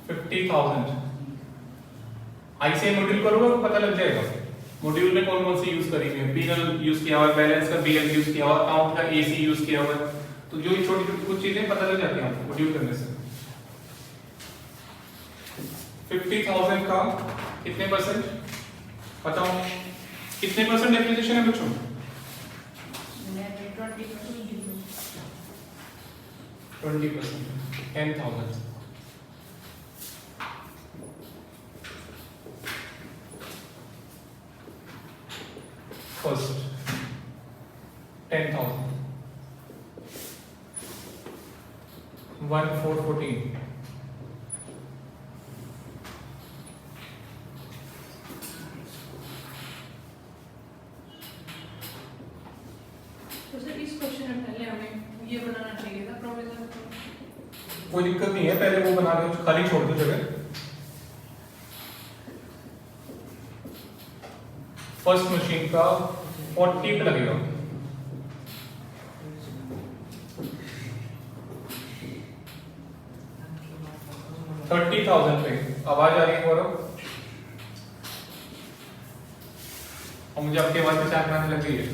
50,000 आईसीआई मॉड्यूल करोगे तो पता लग जाएगा मॉड्यूल में कौन कौन सी यूज करी है। पी&एल यूज किया हुआ, बैलेंस का बीएल यूज किया हुआ, अकाउंट का एसी यूज किया हुआ, तो जो छोटी छोटी कुछ चीजें पता लग जाती हैं आपको मॉड्यूल करने से। 50,000 का कितने परसेंट बताओ, कितने परसेंट डेप्रिसिएशन है बच्चों? 20%, 10,000। First 10,000, 1,414, तो सर इस क्वेश्चन में पहले हमें ये बनाना चाहिए था प्रोविजन। कोई दिक्कत नहीं है, पहले वो बना दो, खाली छोड़ दो जगह। फर्स्ट मशीन का 40 पे लगेगा, $30,000 पे। आवाज आ रही है गौरव? और मुझे आपकी आवाज पहचान में आने लग गई है।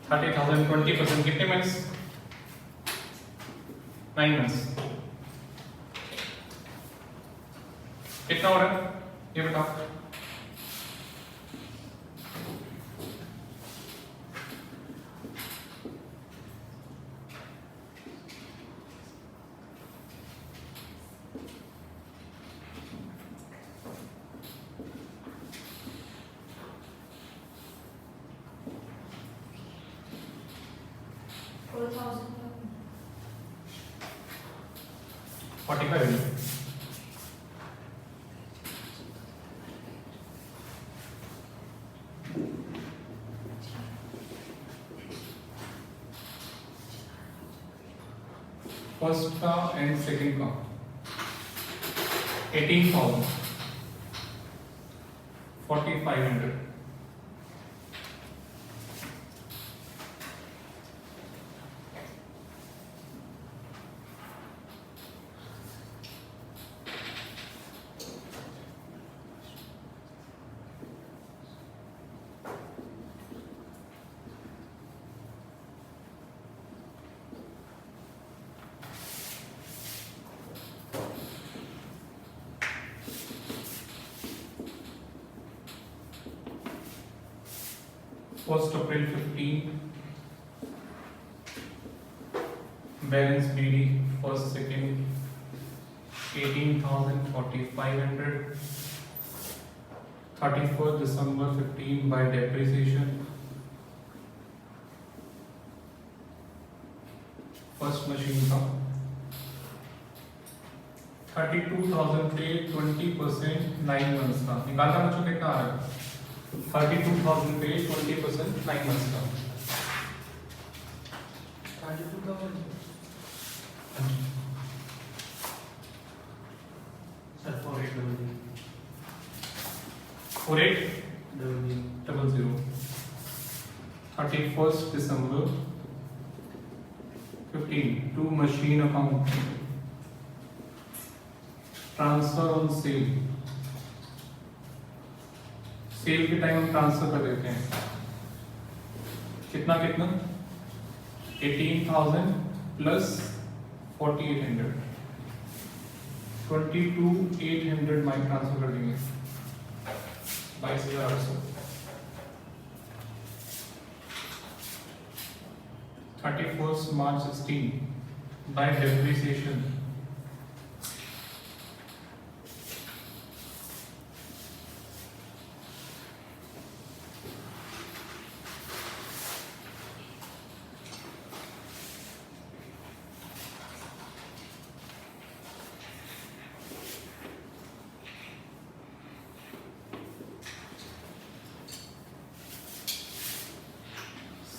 $30,000 20% कितने मंथ्स? 9 मंथ्स। कितना हो रहा है ये बताओ। फर्स्ट का एंड सेकंड का 18,000, 4,500, 1st April 15, balance BD first second 18,500, 31st December 15 by depreciation, first machine का 32,000 पे 20% 9 months का निकालना बच्चों कितना आ रहा है 32,000 पे 20% 9 months का 32,000 सर 4800 4800 31st December 15 to machine account transfer on sale sale के टाइम हम ट्रांसफर कर देते हैं कितना कितना 18,000 प्लस 4,800 22,800 माइक ट्रांसफर कर देंगे 22,800 31st March 16 by depreciation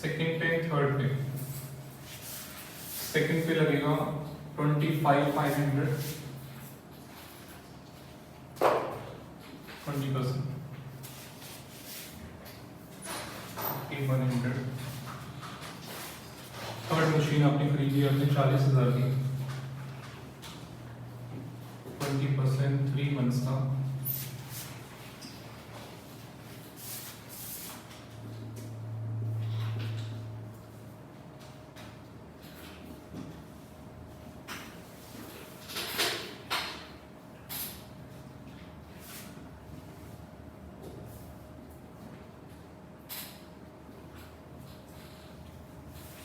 second पे थर्ड पे सेकेंड पे लगेगा 25,500 20% 1,100 थर्ड मशीन आपने खरीदी आपने 40,000 की 20% 3 months का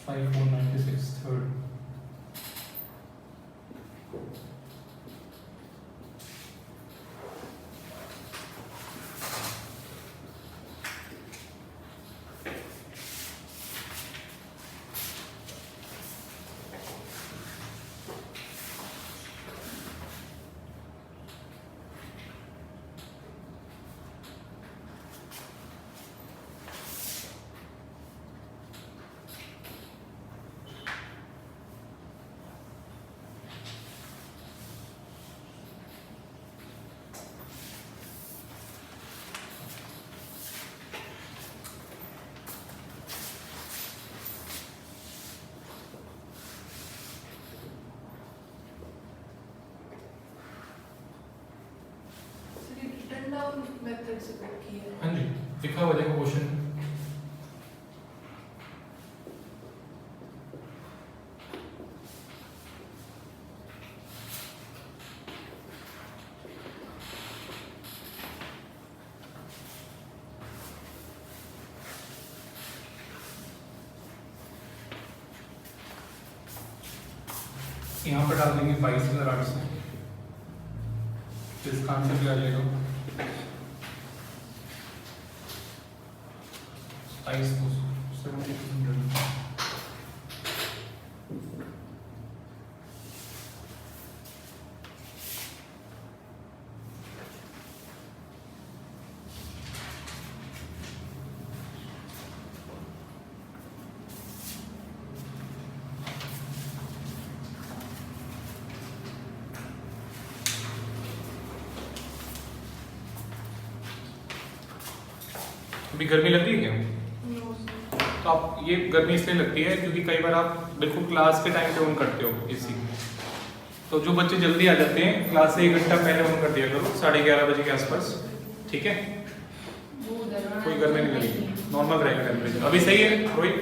$5,496 third रिटर्न डाउन मेथड से पिक किया हाँ जी लिखा हुआ देखो क्वेश्चन यहाँ पर डाल देंगे 22,800 तो इसका आंसर क्या आ जाएगा 22,700 अभी गर्मी लग रही है क्या नो सर तो आप ये गर्मी इसलिए लगती है क्योंकि कई बार आप बिल्कुल क्लास के टाइम पे ऑन करते हो एसी तो जो बच्चे जल्दी आ जाते हैं क्लास से 1 घंटा पहले ऑन कर दिया करो 11:30 बजे के आसपास ठीक है वो उधर कोई गर्मी नहीं लगेगी नॉर्मल रहेगा टेम्परेचर अभी सही है रोहित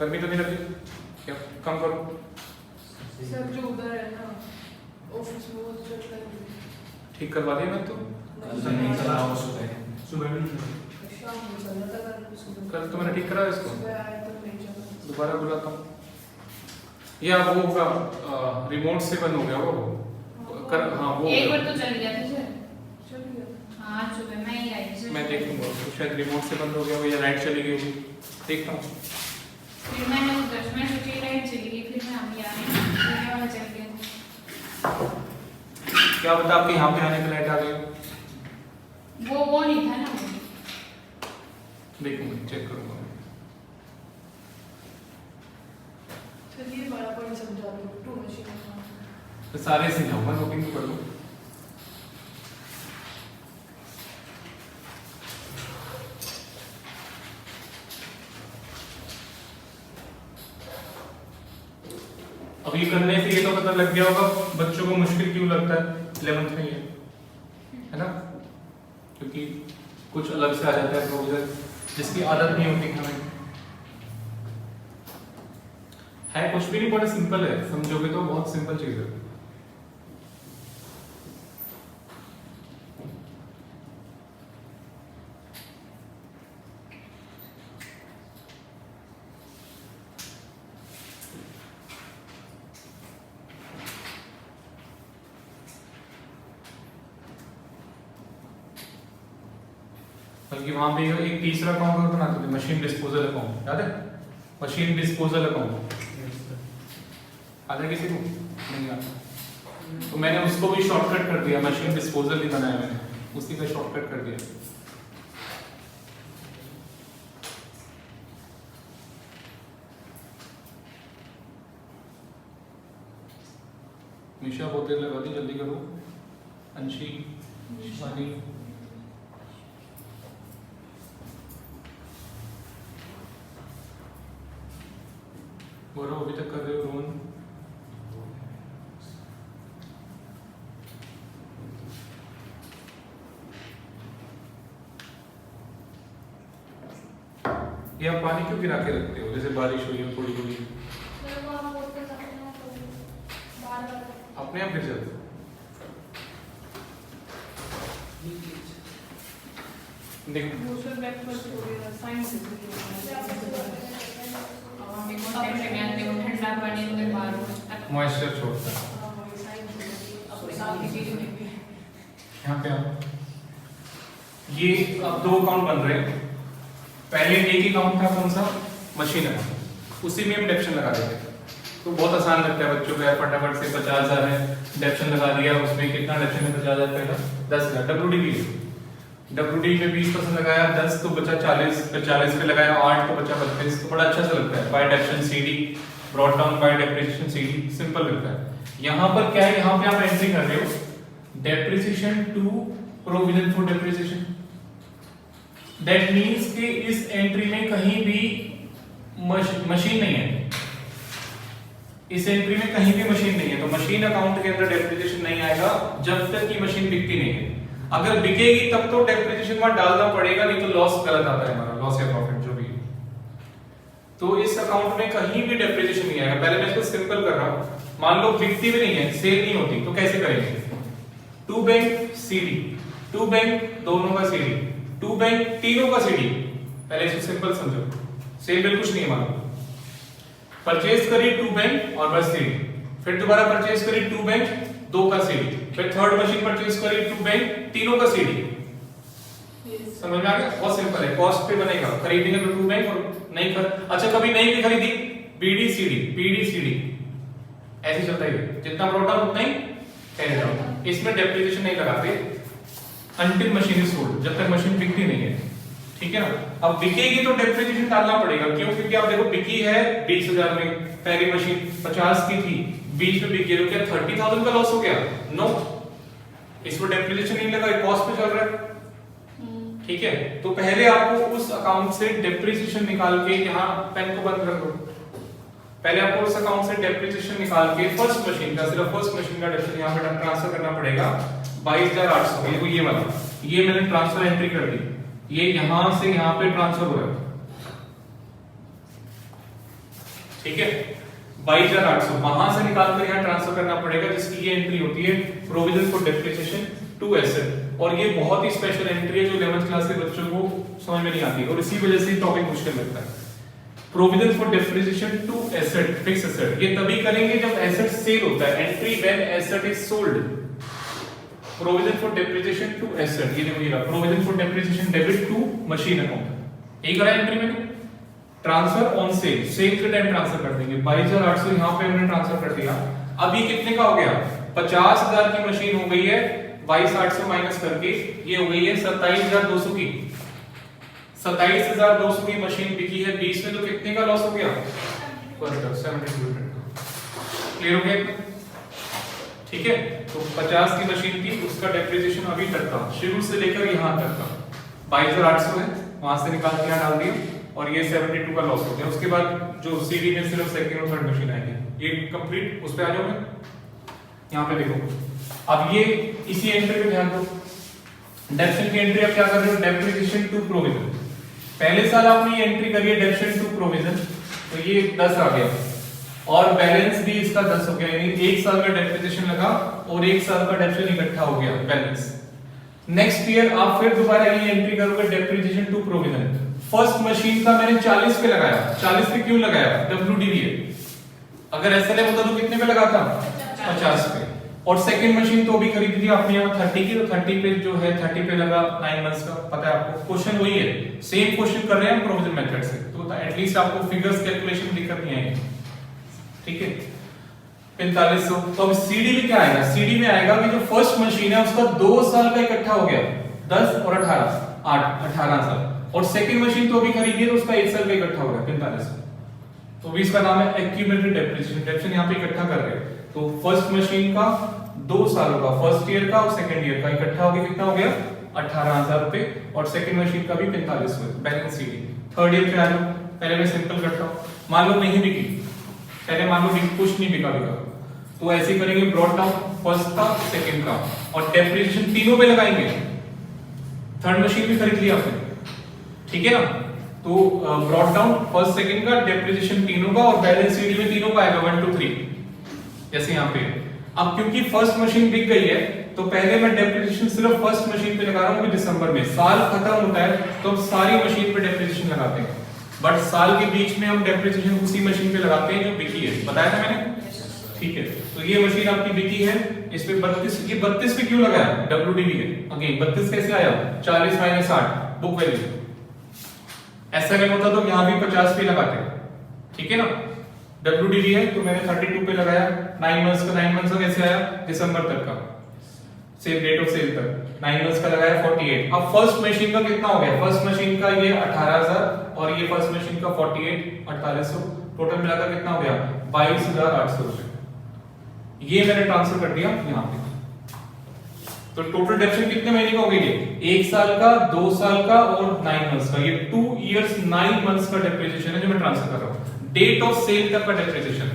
गर्मी तो नहीं लग रही क्या कम करो सर जो उधर है ना ऑफिस में वो चल रहा है ठीक करवा दिया मैं तो नहीं चला हुआ सुबह सुबह में नहीं अच्छा शाम में चल रहा था कल सुबह। कल तो मैंने ठीक करा इसको, सुबह आया तो नहीं चला। दोबारा बुलाता हूँ। या वो होगा रिमोट से बंद हो गया वो हाँ वो एक बार तो चल गया था सर। चल गया। हाँ सुबह मैं ही आई सर। मैं देखूंगा उसको, शायद रिमोट से बंद हो गया हो या लाइट चली गई होगी, देखता हूँ। फिर मैंने वो 10 मिनट सोची लाइट चली गई, फिर मैं अभी आई फिर मैं वहाँ चल गया। क्या बता आपके यहाँ पे आने की लाइट आ गई? वो नहीं था ना। देखूंगा, चेक करूंगा। चलिए बड़ा पॉइंट समझा दो, टू मशीन का। तो सारे से जाऊंगा, नोटिंग तो कर लो। अब ये करने से ये तो पता लग गया होगा बच्चों को मुश्किल क्यों लगता है 11th में ये, है ना? क्योंकि कुछ अलग से आ जाता है प्रोविजन जिसकी आदत नहीं होती हमें। है कुछ भी नहीं, बड़ा सिंपल है, समझोगे तो बहुत सिंपल चीज है। बल्कि वहां पे एक तीसरा अकाउंट और बनाते थे, मशीन डिस्पोजल अकाउंट, याद है? मशीन डिस्पोजल अकाउंट आता है किसी को? नहीं आता। तो मैंने उसको भी शॉर्टकट कर दिया, मशीन डिस्पोजल ही बनाया मैंने, उसी का शॉर्टकट कर दिया। निशा बहुत देर लगा दी, जल्दी करो। अंशी, शिवानी, बोलो अभी तक कर रहे हो रोहन? ये आप पानी क्यों गिरा के रखते हो? जैसे बारिश हुई हो थोड़ी थोड़ी, मेरे को आप बोलते सकते हैं तो बार-बार अपने आप गिर जाते हो। देखो दूसरे बैक पर थोड़ी साइन से अब हम एक टाइम से मैं देखो ठंडा पानी में मारो। मॉइस्चर छोड़ता है। यहाँ पे आप ये अब दो अकाउंट बन रहे हैं। पहले एक ही अकाउंट था, कौन सा? मशीन अकाउंट, उसी में हम डेप्शन लगा देते थे। तो बहुत आसान लगता है बच्चों को, यार फटाफट से 50,000 है, डेप्शन लगा दिया। उसमें कितना डेप्शन है? 50,000 पहला 10,000 डब्ल्यूडी में 20% लगाया, 10 तो बचा 40, फिर 40 पे लगाया 8 तो बचा 32। तो बड़ा अच्छा सा लगता है। By depreciation CD brought down by depreciation CD, simple लगता है। यहाँ पर क्या है? यहाँ पे आप एंट्री कर रहे हो depreciation to provision for depreciation. That means कि इस एंट्री में कहीं भी मशीन नहीं है, इस एंट्री में कहीं भी मशीन नहीं है। तो मशीन अकाउंट के अंदर डेप्रिसिएशन नहीं आएगा जब तक कि मशीन बिकती नहीं है। अगर बिकेगी तब तो डेप्रिसिएशन वहां डालना पड़ेगा, नहीं तो लॉस गलत आता है हमारा, लॉस या प्रॉफिट जो भी है। तो इस अकाउंट में कहीं भी डेप्रिसिएशन नहीं आएगा। पहले मैं इसको सिंपल कर रहा हूं। मान लो बिकती भी नहीं है, सेल नहीं होती, तो कैसे करेंगे? To bank CD, to bank दोनों का सीडी, टू बैंक तीनों का सीडी। पहले इसको सिंपल समझो, सेल बिल कुछ नहीं है। मानो परचेज करी टू बैंक और बस सीडी, फिर दोबारा परचेज करी टू बैंक दो का सीडी, फिर थर्ड मशीन परचेज करी टू बैंक तीनों का सीडी। समझ में आ गया? बहुत सिंपल है, कॉस्ट पे बनेगा। खरीदेंगे तो टू बैंक और नहीं अच्छा कभी नहीं भी खरीदी बीडी सीडी, पीडी सीडी, ऐसे चलता है। जितना प्रोडक्ट उतना ही कह रहा हूं। इसमें डेप्रिसिएशन नहीं लगाते अंटिल मशीन इज सोल्ड, जब तक मशीन बिकती नहीं है। ठीक है ना? अब बिकेगी तो डेप्रिसिएशन डालना पड़ेगा। क्यों? क्योंकि आप देखो बिकी है 20,000 में, पहली मशीन 50 की थी, 20 में बिक गई, तो क्या 30,000 का लॉस हो गया? नो, इसमें डेप्रिसिएशन नहीं लगा, कॉस्ट पे चल रहा है। ठीक है, तो पहले आपको उस अकाउंट से डेप्रिसिएशन निकाल के, यहाँ पेन को बंद कर दो। पहले आपको उस अकाउंट से डेप्रिसिएशन निकाल के फर्स्ट मशीन का, सिर्फ फर्स्ट मशीन का डेप्रिसिएशन यहाँ पे ट्रांसफर करना पड़ेगा 22,800। देखो ये वाला, ये मैंने ट्रांसफर एंट्री कर दी, ये यहां से यहां पे ट्रांसफर हो रहा है। ठीक है, 22,800 वहां से निकाल कर यहाँ ट्रांसफर करना पड़ेगा, जिसकी ये एंट्री होती है provision for depreciation to asset. और ये बहुत ही स्पेशल एंट्री है जो 11th क्लास के बच्चों को समझ में नहीं आती और इसी वजह से टॉपिक मुश्किल लगता है। Provision for depreciation to asset, fix asset, ये तभी करेंगे जब एसेट सेल होता है, entry when asset is sold. Provision for depreciation to asset, ये देखो ये रहा, provision for depreciation debit to machine account, एक रहा एंट्री में। ट्रांसफर ऑन सेल, सेल के टाइम ट्रांसफर कर देंगे, 22,800 यहां पे हमने ट्रांसफर कर दिया। अब ये कितने का हो गया, 50,000 की मशीन हो गई है, 22,800 माइनस करके ये हो गई है 27,200 की। 27,200 की मशीन बिकी है 20 में, तो कितने का लॉस हो गया, 72%। क्लियर हो गया? ठीक है, तो 50 की मशीन थी, उसका डेप्रिसिएशन अभी तक का शुरू से लेकर यहां तक का 22,800 है, वहां से निकाल के यहां डाल दिया और ये 72 का लॉस हो गया। उसके बाद जो सीडी में सिर्फ सेकंड और थर्ड मशीन आएगी, ये कंप्लीट। उस पे आ जाओ, मैं यहां पे देखो, अब ये इसी एंट्री पे ध्यान दो, डेप्शन की एंट्री आप क्या कर रहे हो, डेप्रिसिएशन टू प्रोविजन। पहले साल आपने ये एंट्री करी है डेप्शन टू प्रोविजन, तो ये 10 आ गया और बैलेंस भी इसका 10 हो गया, यानी एक साल का डेप्रिसिएशन लगा और एक साल का डेप्शन इकट्ठा हो गया बैलेंस। नेक्स्ट ईयर आप फिर दोबारा ये एंट्री करोगे depreciation to provision. First machine का मैंने 40 पे लगाया, 40 पे क्यों लगाया, WDV, अगर एसएलएम होता तो कितने पे लगाता, 50 पे। और सेकंड मशीन तो अभी खरीदी थी आपने यहाँ 30 की, तो 30 पे जो है 30 पे लगा 9 मंथ्स का, पता है आपको। क्वेश्चन वही है, सेम क्वेश्चन कर रहे हैं हम प्रोविजन मेथड से, तो एटलीस्ट आपको फिगर्स कैलकुलेशन दिक्कत नहीं आएगी। ठीक है, 4500। तो अब सीडी में क्या आएगा, सीडी में आएगा कि जो फर्स्ट मशीन है उसका 2 साल का इकट्ठा हो गया, 10 और 18, 18 साल। और सेकंड मशीन तो अभी खरीदी है तो उसका 1 साल का इकट्ठा हो गया 4500, तो भी इसका नाम है एक्यूमुलेटेड डेप्रिसिएशन। डेप्रिसिएशन यहाँ पे इकट्ठा कर रहे हैं, तो फर्स्ट मशीन का 2 सालों का, फर्स्ट ईयर का और सेकंड ईयर का इकट्ठा हो गया, कितना हो गया 18,000 रुपए, और सेकंड मशीन का भी 4500, बैलेंस सीडी। थर्ड ईयर पे आ जाओ, पहले मैं सिंपल करता हूँ, मान लो नहीं बिकी, पहले मान लो कुछ नहीं बिका, तो ऐसे करेंगे, ब्रॉट डाउन फर्स्ट का सेकंड का और डेप्रिसिएशन तीनों पे लगाएंगे। थर्ड मशीन भी खरीद लिया आपने, ठीक है ना, तो ब्रॉट डाउन फर्स्ट सेकंड का, डेप्रिसिएशन तीनों का और बैलेंस सीडी में तीनों का आएगा 1 2 3, जैसे यहाँ पे। अब क्योंकि फर्स्ट मशीन बिक गई है तो पहले मैं डेप्रिसिएशन सिर्फ फर्स्ट मशीन पे लगा रहा हूँ, दिसंबर में साल खत्म होता है तो अब सारी मशीन पे डेप्रिसिएशन लगाते हैं, बट साल के बीच में हम डेप्रिसिएशन उसी मशीन पे लगाते हैं जो बिकी है, बताया था मैंने। ठीक है, तो ये मशीन आपकी बिकी है, इस पे 32, ये 32 पे क्यों लगाया, WDV है। अगेन 32 कैसे आया, 40 - 8 बुक वैल्यू, एसएलएम होता तो यहां भी 50 पे लगाते, ठीक है ना। WDV है तो मैंने 32 पे लगाया, 9 मंथ्स का, 9 मंथ्स का कैसे आया, दिसंबर तक का, सेल डेट ऑफ सेल तक, 9 मंथ्स का लगाया 48। अब फर्स्ट मशीन का कितना हो गया, फर्स्ट मशीन का ये 18,000 और ये फर्स्ट मशीन का 48, 4800, टोटल मिलाकर कितना हो गया 22,800 रुपए, ये मैंने ट्रांसफर कर दिया यहाँ पे। तो टोटल डेप्रिसिएशन कितने महीने का हो गया, ये 1 साल का, 2 साल का और 9 मंथ्स का, ये 2 इयर्स 9 मंथ्स का डेप्रिसिएशन है जो मैं ट्रांसफर कर रहा हूँ। डेट ऑफ सेल तक का depreciation,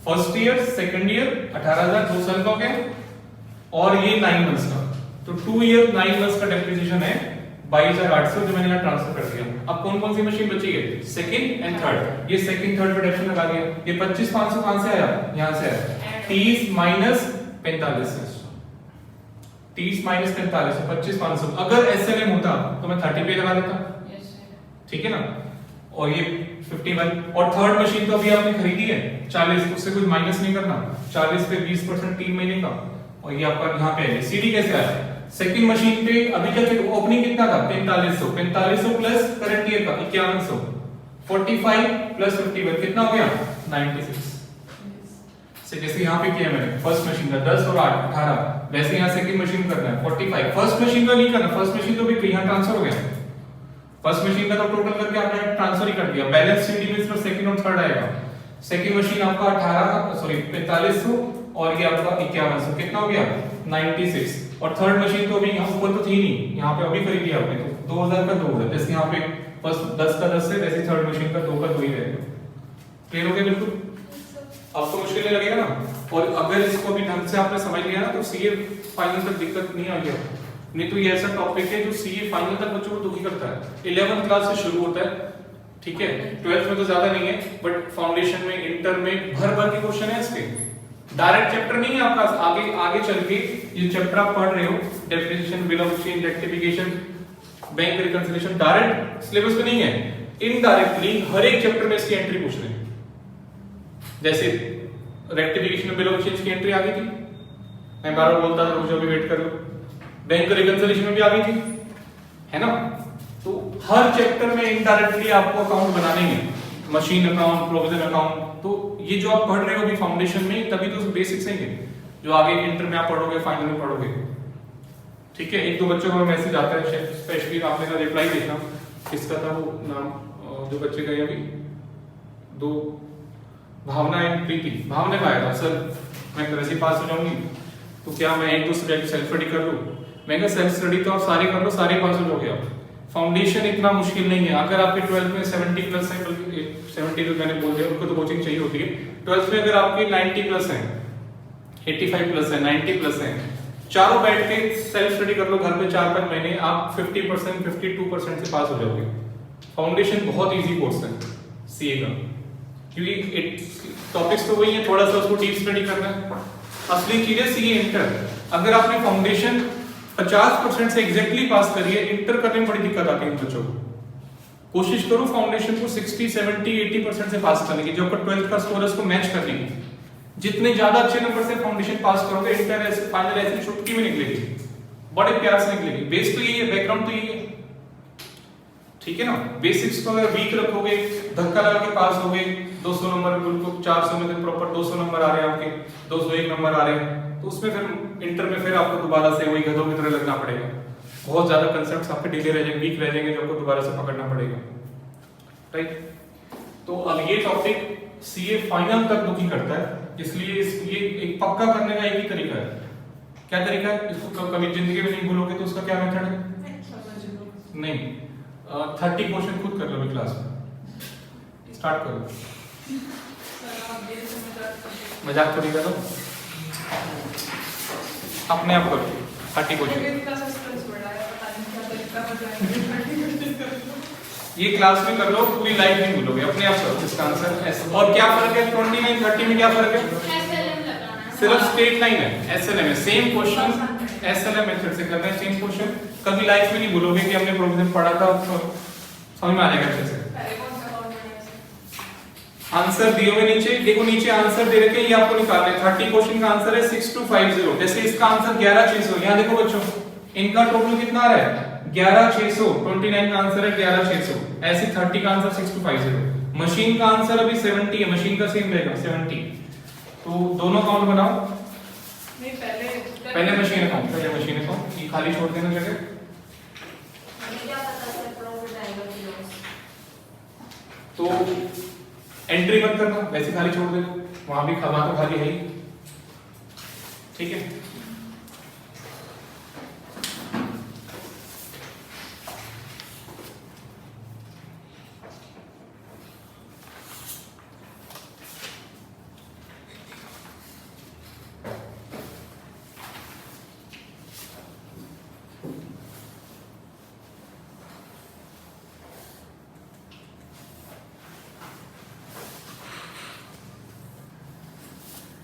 first year second year 18,000 2 साल का हो गया और ये 9 मंथ्स का, तो 2 ईयर 9 मंथ्स का डेप्रिसिएशन है 22,800 जो मैंने यहाँ ट्रांसफर कर दिया। अब कौन कौन सी मशीन बची है, सेकंड एंड थर्ड, ये सेकंड थर्ड पे डेप्रिसिएशन लगा दिया। ये 25,500 कहां से आया, यहां से आया, 30 - 45 से, 30 - 45, 25,500। अगर एसएलएम होता तो मैं 30 पे लगा देता, ठीक है ना, और ये 51। और थर्ड मशीन तो अभी आपने खरीदी है 40, उससे कुछ माइनस नहीं करना, 40 पे 20% 3 महीने का, और ये आपका यहाँ पे है। सीडी कैसे आया, सेकंड मशीन पे अभी क्या ओपनिंग कितना था, 4500, 4500 प्लस करंट ईयर का 5100, 45 प्लस 51 कितना हो गया 96। से जैसे यहाँ पे किया मैंने फर्स्ट मशीन का 10 और 8 18, वैसे यहाँ सेकंड मशीन करना है 45। फर्स्ट मशीन का नहीं करना, फर्स्ट मशीन तो भी यहाँ ट्रांसफर हो गया, फर्स्ट मशीन का तो टोटल करके आपने ट्रांसफर ही कर दिया, बैलेंस सीडी में सिर्फ सेकंड और थर्ड आएगा। सेकंड मशीन आपका 4500 और ये आपका 5100, कितना हो गया 96। और थर्ड मशीन तो अभी यहाँ ऊपर तो थी नहीं, यहाँ पे अभी खरीदी आपने, तो 2000 का 2000, जैसे यहाँ पे फर्स्ट 10 का 10 है, वैसे थर्ड मशीन का 2 का 2 ही रहेगा। क्लियर हो गया बिल्कुल, अब तो मुश्किल नहीं लगेगा ना। और अगर इसको भी ढंग से आपने समझ लिया ना तो सीए फाइनल तक दिक्कत नहीं आएगी, नहीं तो ये ऐसा टॉपिक है जो सीए फाइनल तक बच्चों को दुखी करता है। 11th क्लास से शुरू होता है, ठीक है, 12th में तो ज्यादा नहीं है, बट फाउंडेशन में इंटर में भर भर के क्वेश्चन है इसके, डायरेक्ट चैप्टर नहीं है आपका, आगे आगे चल के ये चैप्टर आप पढ़ रहे हो, definition, bill of exchange, rectification, bank reconciliation, direct syllabus में नहीं है, इनडायरेक्टली हर एक चैप्टर में इसकी एंट्री पूछ रहे हैं। जैसे रेक्टिफिकेशन में बिल ऑफ एक्सचेंज की एंट्री आ गई थी, मैं बार बार बोलता था रुक जाओ, वेट कर लो। बैंक रिकंसिलिएशन में भी आ गई थी, है ना। तो हर चैप्टर में इनडायरेक्टली आपको अकाउंट बनाने हैं, मशीन अकाउंट, प्रोविजन अकाउंट। तो ये जो आप पढ़ रहे हो अभी फाउंडेशन में, तभी तो बेसिक्स हैं ये, जो आगे इंटर में आप पढ़ोगे, फाइनल में पढ़ोगे। ठीक है, एक दो बच्चों का मैसेज आता है, स्पेशली आपने का रिप्लाई देखना, किसका था वो नाम, जो बच्चे गए अभी, दो, भावना एंड प्रीति। भावना का आया था, सर मैं वैसे ही पास हो जाऊंगी, तो क्या मैं एक दो सब्जेक्ट सेल्फ स्टडी कर लूं? मैं कहा सेल्फ स्टडी तो आप सारे कर लो, सारे पास हो जाओगे आप। फाउंडेशन इतना मुश्किल नहीं है। अगर आपके 12th में 70 प्लस है, बल्कि 70 तो मैंने बोल दिया, उनको तो कोचिंग चाहिए होती है। 12th में अगर आपके 90 प्लस है, 85 प्लस है, 90 प्लस है, चारों बैठ के सेल्फ स्टडी कर लो घर पे 4-5 महीने, आप 50%, 52% से पास हो जाओगे। फाउंडेशन बहुत इजी कोर्स है सीए का, क्योंकि टॉपिक्स तो वही है, थोड़ा सा उसको डीप स्टडी करना है। असली चीज है सीए इंटर। अगर आपने फाउंडेशन 50% से एग्जैक्टली पास करी है, इंटर करने में बड़ी दिक्कत आती है बच्चों को। कोशिश करो फाउंडेशन को 60, 70, 80% से पास करने की, जो आपका 12th का स्कोर है उसको मैच करने की। जितने ज्यादा अच्छे नंबर से फाउंडेशन पास करोगे, इंटर ऐसे फाइनल ऐसी छुट्टी में निकलेगी, बड़े प्यार से निकलेगी। बेस तो यही है, बैकग्राउंड तो यही है, ठीक है ना। बेसिक्स को अगर वीक रखोगे, धक्का लगा के पास होगे, 200 नंबर बिल्कुल 400 में से प्रॉपर 200 नंबर आ रहे हैं आपके, 201 नंबर आ रहे हैं, तो उसमें फिर इंटर में फिर आपको दोबारा से वही गधों की तरह लगना पड़ेगा। बहुत ज्यादा कंसेप्ट्स आपके डिले रह जाएंगे, वीक रह जाएंगे, जो आपको दोबारा से पकड़ना पड़ेगा, राइट। तो अब ये टॉपिक सीए फाइनल तक दुखी करता है, इसलिए ये एक पक्का करने का एक ही तरीका है। क्या तरीका है? इसको कभी जिंदगी में नहीं भूलोगे तो उसका क्या मेथड है? नहीं, 30 क्वेश्चन खुद कर लो क्लास में, स्टार्ट करो। मजाक थोड़ी करो, अपने आप करो 30 क्वेश्चन। ये क्लास में कर लो, पूरी लाइफ नहीं भूलोगे, अपने आप करो इसका आंसर। और क्या फर्क है 29, 30 में? क्या फर्क है? सिर्फ स्ट्रेट लाइन है, एसएलएम है, सेम क्वेश्चन एसएलएम मेथड से कर रहे हैं, सेम क्वेश्चन। कभी लाइफ में नहीं भूलोगे कि हमने प्रोविजन पढ़ा था, समझ में आ जाएगा अच्छे से। आंसर दिए हुए नीचे देखो, नीचे आंसर दे रखे हैं, ये आपको निकालना है। 30 क्वेश्चन का आंसर है 6250। जैसे इसका आंसर 11600, यहाँ देखो बच्चों, इनका टोटल कितना आ रहा है? 11600। 29 का आंसर है 11600, ऐसे 30 का आंसर 6250। मशीन का आंसर अभी 70 है, मशीन का सेम रहेगा 70। तो दोनों अकाउंट बनाओ, नहीं पहले मशीन अकाउंट, पहले मशीन अकाउंट, ये खाली छोड़ देना जगह। तो एंट्री मत करना, वैसे खाली छोड़ देना, वहां भी वहां तो खाली है ही, ठीक है।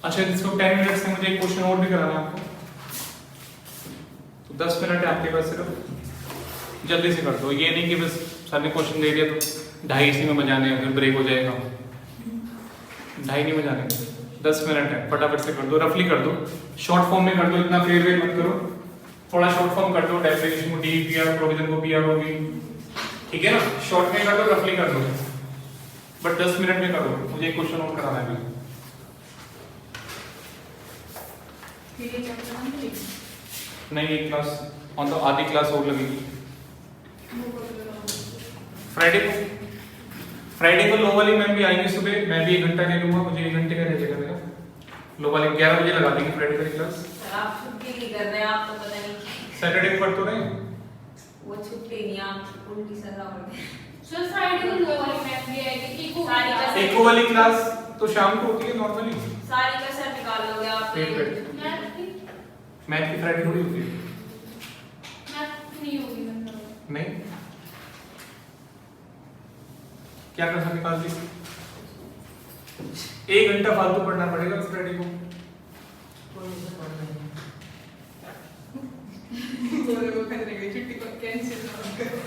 अच्छा, इसको 10 मिनट्स में मुझे एक क्वेश्चन और भी कराना है आपको, तो 10 मिनट है आपके पास, सिर्फ जल्दी से कर दो। ये नहीं कि बस सर ने क्वेश्चन दे दिया तो 2.5 इसी में बजाने हैं, फिर ब्रेक हो जाएगा। 2.5 नहीं बजाने, 10 मिनट है, फटाफट से कर दो, रफली कर दो, शॉर्ट फॉर्म में कर दो, इतना फेर वेर मत करो, थोड़ा शॉर्ट फॉर्म कर दो। डेफिनेशन को डी पीआर, प्रोविजन को पीआर होगी, ठीक है ना। शॉर्ट में कर दो, रफली कर दो, बट 10 मिनट में करो। मुझे एक क्वेश्चन और कराना है। नहीं, एक क्लास ऑन तो आधी क्लास और लगेगी फ्राइडे को लो वाली मैम भी आएंगे सुबह, मैं भी 1 घंटा ले लूंगा, मुझे 1 घंटे का रह जाएगा मेरा। लो वाली 11 बजे लगा देंगे फ्राइडे की क्लास। आप छुट्टी नहीं कर रहे हैं, आप तो पता नहीं सैटरडे को कर तो रहे, वो छुट्टी नहीं, आप उल्टी सजा हो गए। सर फ्राइडे को लो वाली मैम भी आएगी, एको वाली क्लास तो शाम को होती है नॉर्मली। सारी कसर निकाल लोगे आप। मैथ की फ्राइडे थोड़ी होती है, नहीं होगी मतलब नहीं, क्या कर सकते निकाल दी, 1 घंटा फालतू पढ़ना पड़ेगा फ्राइडे को, कोई नहीं सर पढ़ लेंगे। बोले वो करने गई छुट्टी को कैंसिल करो।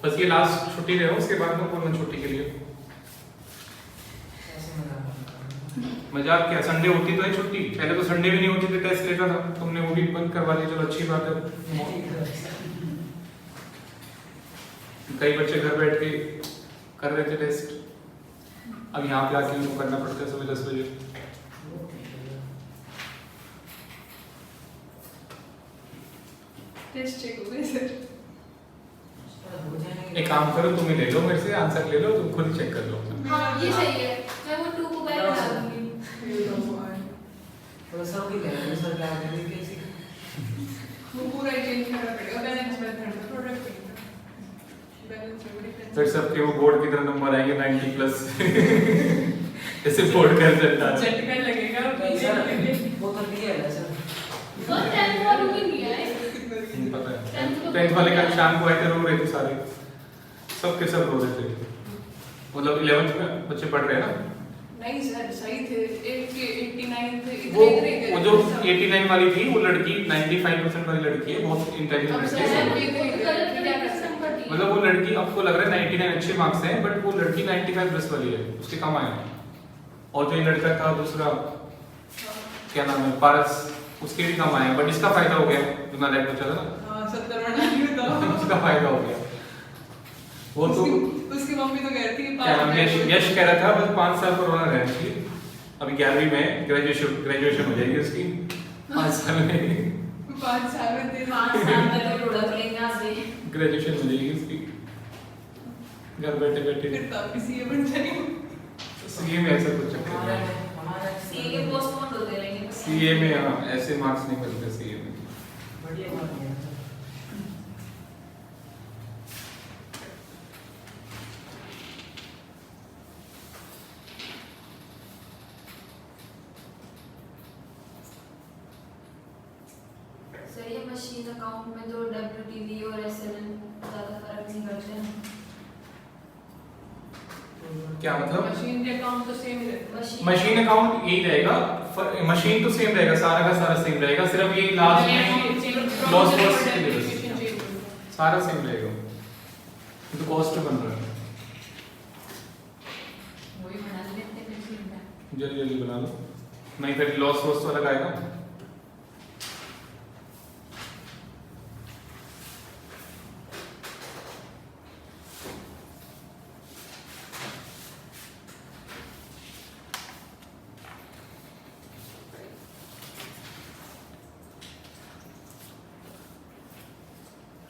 बस ये लास्ट छुट्टी रहे, उसके बाद में बोलना छुट्टी के लिए। ऐसे मजाक मजाक क्या, संडे होती तो है छुट्टी, पहले तो संडे भी नहीं होती थी, टेस्ट लेता था, तुमने वो भी बंद करवा दिया, चलो अच्छी बात है। कई बच्चे घर बैठ के कर रहे थे टेस्ट, अब यहाँ पे आके उनको करना पड़ता है सुबह 10 बजे। टेस्ट चेक हो गए सर। हो जाएंगे। एक काम करो, तुम्हें ले लो मेरे से आंसर ले लो, तुम खुद ही चेक कर लो। हाँ ये सही है, मैं वो 2 को बैक करा दूंगी। थोड़ा सा भी करेंगे सर, क्या करेंगे कैसे? वो पूरा ही चेंज करना पड़ेगा, बैलेंस मेथड में प्रोडक्ट बैलेंस में डिफरेंस। फिर सबके वो बोर्ड की तरह नंबर आएंगे 90 प्लस ऐसे बोर्ड कर देता है। झटका लगेगा नहीं सर, वो तो दिया है सर। वो 10 वालों की नहीं है। पता है 10th वाले कल शाम को आए थे, रो रहे थे सारे, सब के सब रो रहे थे। मतलब 11th में बच्चे पढ़ रहे हैं ना। नहीं सर सही थे, 89 थे, वो इतने इतने वो जो 89 वाली थी वो लड़की 95% वाली लड़की है, बहुत इंटेलिजेंट लड़की है। मतलब वो लड़की, आपको लग रहा है 99 अच्छे मार्क्स हैं, बट वो लड़की 95 प्लस वाली है, उसके कम आए हैं। और जो ये लड़का था दूसरा, क्या नाम है, पारस, उसके भी कम आए हैं, बट इसका फायदा हो गया जो नालायक बच्चा था ना। हाँ 70 बना दिया था। उसका फायदा हो गया। वो तो उसकी मम्मी तो कह रही थी क्या नाम, यश कह रहा था बस 5 साल कोरोना रहना चाहिए, अभी 11वीं में ग्रेजुएशन हो जाएगी उसकी 5 साल में। 5 साल में थे। 5 साल में तो लुढ़क लेंगे आज से। ग्रेजुएशन हो जाएगी उसकी घर बैठे बैठे। फिर तब भी सीए बन जाएगी। सीए में ऐसा कुछ चक्कर हमारा नहीं, हमारा सीए के पोस्टपोन होते रहेंगे। सीए में हाँ, ऐसे मार्क्स नहीं मिलते सीए में। बढ़िया बात है सर। सर ये मशीन अकाउंट में तो WTV और SLN ज्यादा फर्क नहीं करते हैं। क्या मतलब? मशीन के अकाउंट तो सेम ही रहता है। मशीन अकाउंट यही रहेगा, मशीन तो सेम रहेगा, सारा का सारा सेम रहेगा, सिर्फ ये लास्ट में लॉस वॉस के लिए सारा सेम रहेगा, तो कॉस्ट बन रहा है। वही बना लेते हैं मशीन में। जल्दी जल्दी बना लो, नहीं फिर लॉस वॉस तो लगाएगा।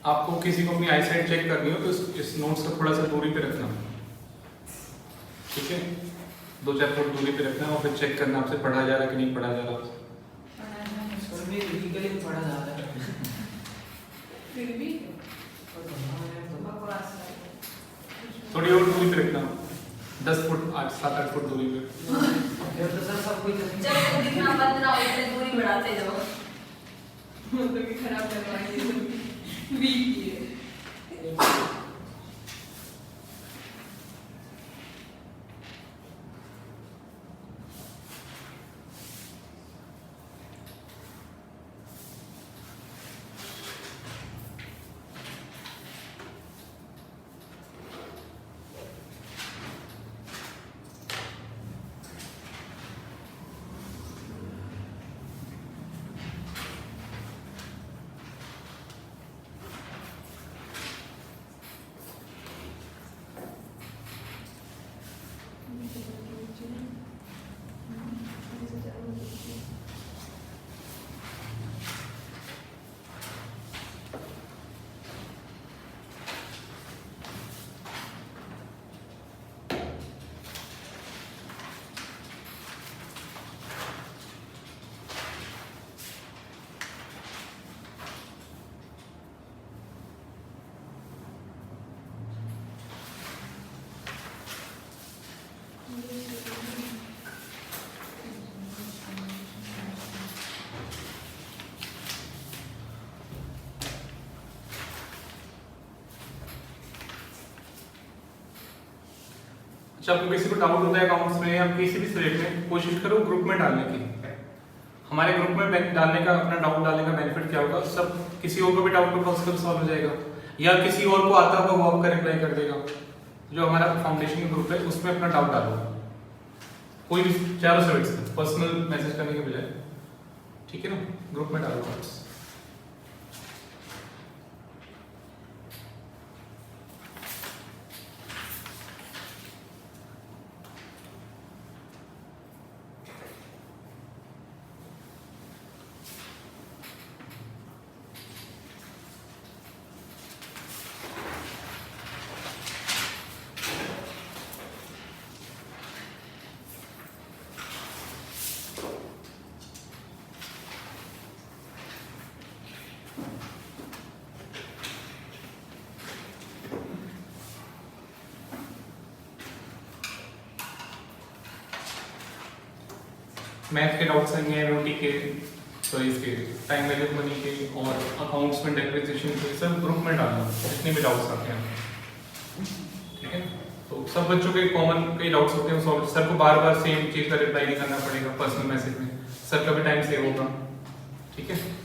आपको किसी को अपनी आईसाइट चेक करनी हो तो इस नोट्स को थोड़ा सा दूरी पे रखना, ठीक है, 2-4 फुट दूरी पे रखना और फिर चेक करना आपसे पढ़ा जा रहा है कि नहीं पढ़ा जा रहा। सर भी लीगली पढ़ा जाता है। फिर भी और हमारे तो बकवास है। थोड़ी और दूरी पे रखना, 10 फुट 7-8 फुट दूरी पे। फिर तो सर सब कुछ जब तक दिखना बंद ना हो इतने दूरी बढ़ाते जाओ। मतलब कि खराब करवाएंगे वीक ही है। जब किसी को डाउट होता है अकाउंट्स में या किसी भी सब्जेक्ट में, कोशिश करो ग्रुप में डालने की। हमारे ग्रुप में डालने का, अपना डाउट डालने का बेनिफिट क्या होगा, सब किसी और को भी डाउट होगा उसका भी सॉल्व हो जाएगा, या किसी और को आता होगा वो आपका रिप्लाई कर देगा। जो हमारा फाउंडेशन ग्रुप है उसमें अपना डाउट डालो, कोई भी चारों सब्जेक्ट्स में, पर्सनल मैसेज करने के बजाय, ठीक है ना, ग्रुप में डालो डाउट्स। मैथ के डाउट्स आएंगे, एनओटी के, तो इसके टाइम वैल्यू मनी के और अकाउंट्स में डेप्रिसिएशन के, सब ग्रुप में डालना जितने भी डाउट्स आते हैं, ठीक है। तो सब बच्चों के कॉमन कई डाउट्स होते हैं, सॉल्व, सर को बार बार सेम चीज़ का रिप्लाई नहीं करना पड़ेगा पर्सनल मैसेज में, सर का भी टाइम सेव होगा, ठीक है।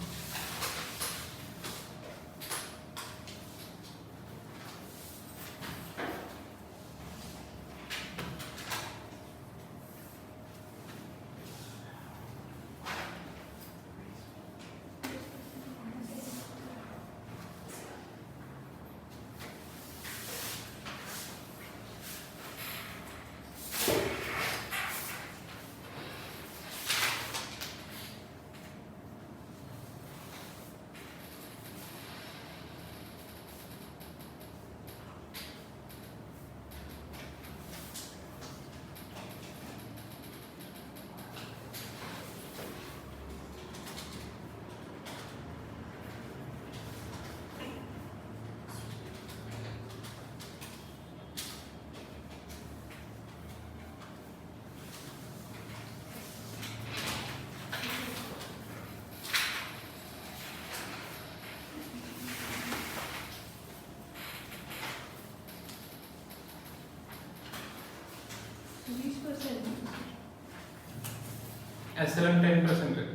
SLM 10% है।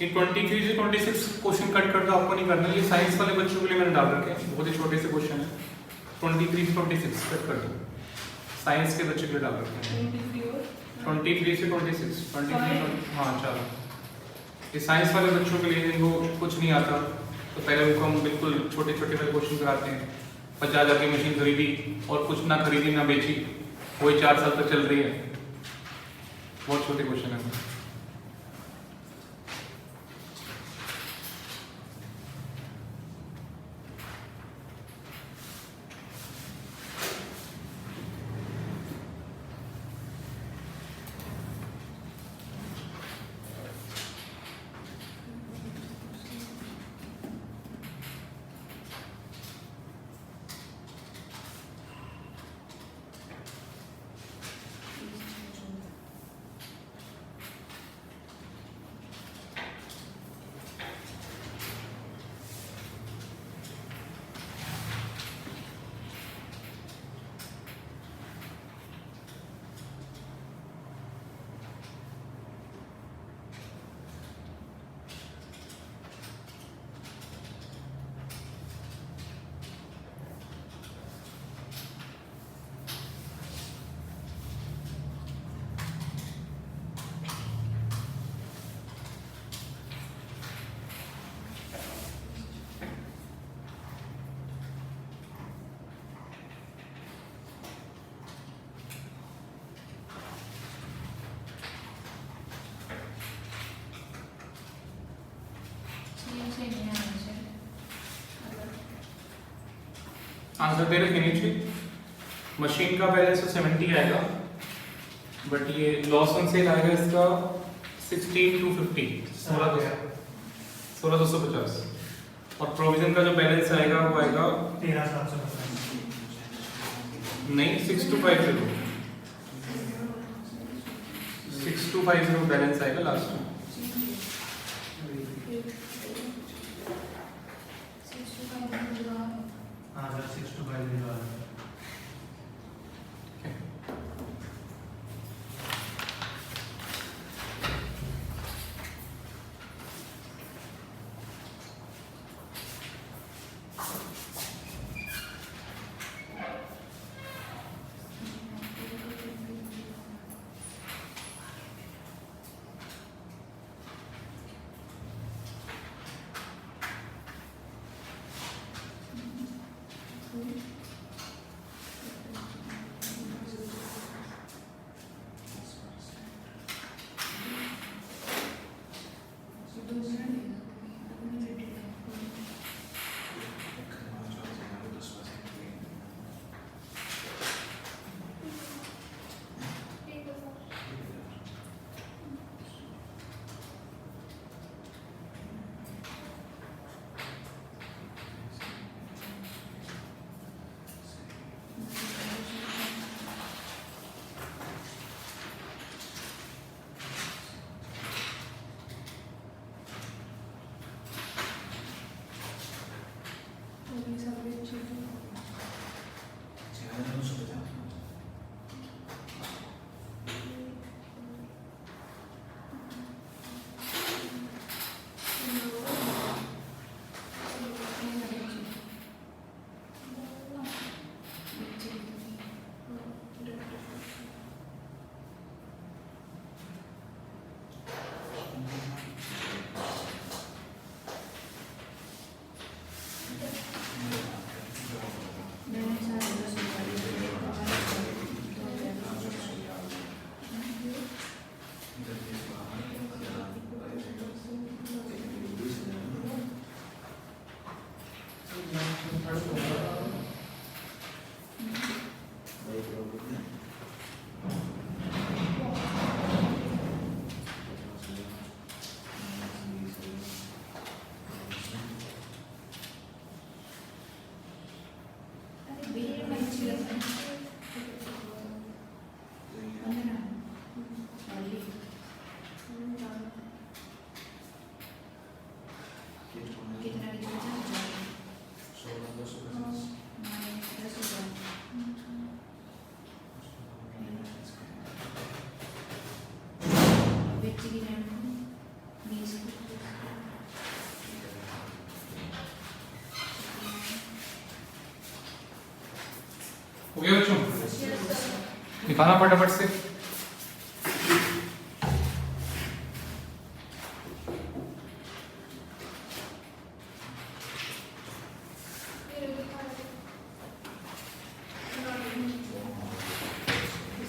ये 23 से 26 क्वेश्चन कट कर दो, आपको नहीं करना, ये साइंस वाले बच्चों के लिए मैंने डाल रखे हैं, बहुत ही छोटे से क्वेश्चन है। 23 से 26 कट कर दो, साइंस के बच्चों के लिए डाल रखे हैं। 23 से 26, 23, हाँ चलो। ये साइंस वाले बच्चों के लिए जिनको कुछ नहीं आता, तो पहले उनको हम बिल्कुल छोटे छोटे वाले क्वेश्चन कराते हैं। 50,000 की मशीन खरीदी और कुछ ना खरीदी ना बेची, वही 4 साल तक चल रही है, बहुत छोटे क्वेश्चन है। आंसर दे रखे नीचे। मशीन का बैलेंस तो 70 आएगा, बट ये लॉस ऑन सेल आएगा इसका 16,250, 16,250। और प्रोविजन का जो बैलेंस आएगा वो आएगा 13,750 नहीं 6250, 6250 बैलेंस आएगा लास्ट में। हाँ सर 6250 आ रहा है। हो गया बच्चों? दिखाना फटाफट से।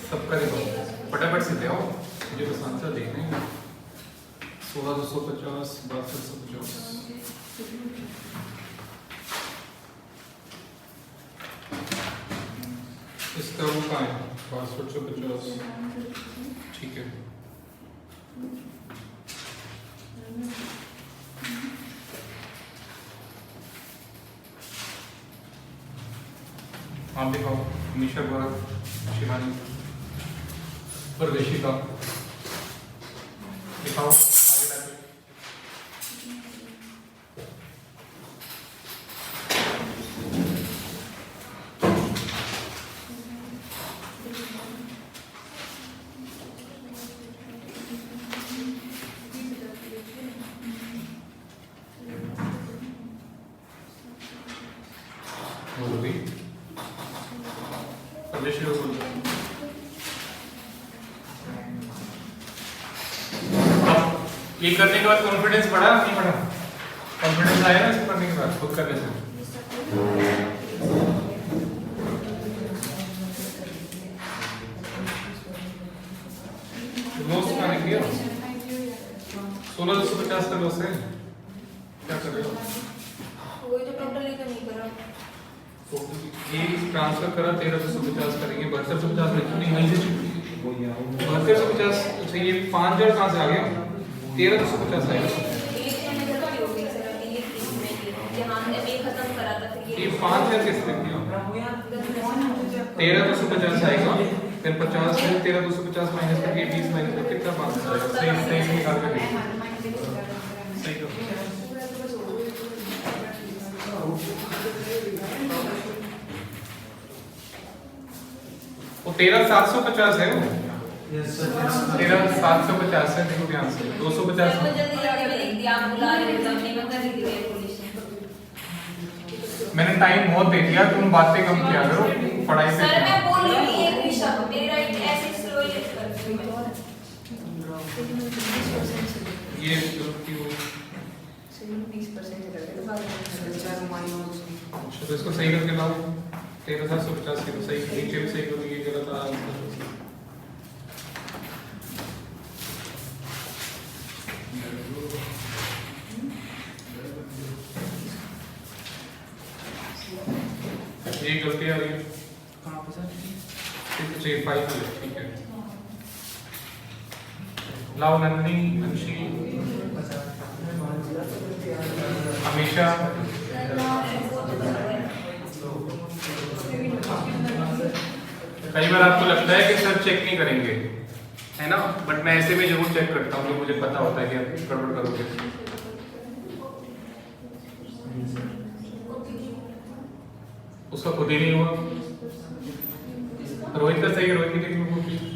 सबका देखो फटाफट से दे आओ, मुझे बस आंसर देखने हैं। 16,250, 62,250। इसका वो कहाँ है? 62,250। ठीक है। आप दिखाओ। निशा, भरत, शिवानी, परदेशी का दिखाओ आगे तक। बोलो भी परदेशी को बोलो। ये करने के बाद कॉन्फिडेंस बढ़ा नहीं बढ़ा? कॉन्फिडेंस आया ना इसको करने के बाद, खुद करने से। लॉस का किया 16,250 का लॉस है। क्या कर रहे हो? वही तो टोटल लेकर नहीं करा। ये ट्रांसफर करा 1350 करेंगे 7250 नहीं वहीं से छुट्टी 7250 अच्छा ये 5000 कहाँ से आ गया 1350 आएगा एक मैंने गलती हो गई सर अभी ये इसमें यहाँ हमने खत्म करा था फिर ये 5000 किसने किया 13250 आएगा फिर 50 से 13250 माइनस करके 20 माइनस करके कितना 500 आएगा सही सही निकाल के देखिए सही करो वो 13750 है वो यस सर 13750 है देखो ध्यान से 250 मैं जल्दी आगे लिख दिया आप बुला रहे थे नहीं मैं कर दी पुलिस मैंने टाइम बहुत दे दिया तुम बातें कम किया करो पढ़ाई पे सर मैं बोल रही हूँ एक विषय मेरी राइट ऐसे स्लो ही करती हूँ ये गलती हो अच्छा तो इसको सही करके लाओ 13750 की तो सही नीचे भी सही करो ये गलत आंसर ये गलती आ रही है कहाँ पे सर? 685 ठीक है लाओ नंदनी अंशी हमेशा कई बार आपको लगता है कि सर चेक नहीं करेंगे है ना बट मैं ऐसे में जरूर चेक करता हूँ तो मुझे पता होता है कि आप गड़बड़ करोगे उसका खुद ही नहीं हुआ रोहित का सही है रोहित की टेक्निक होती है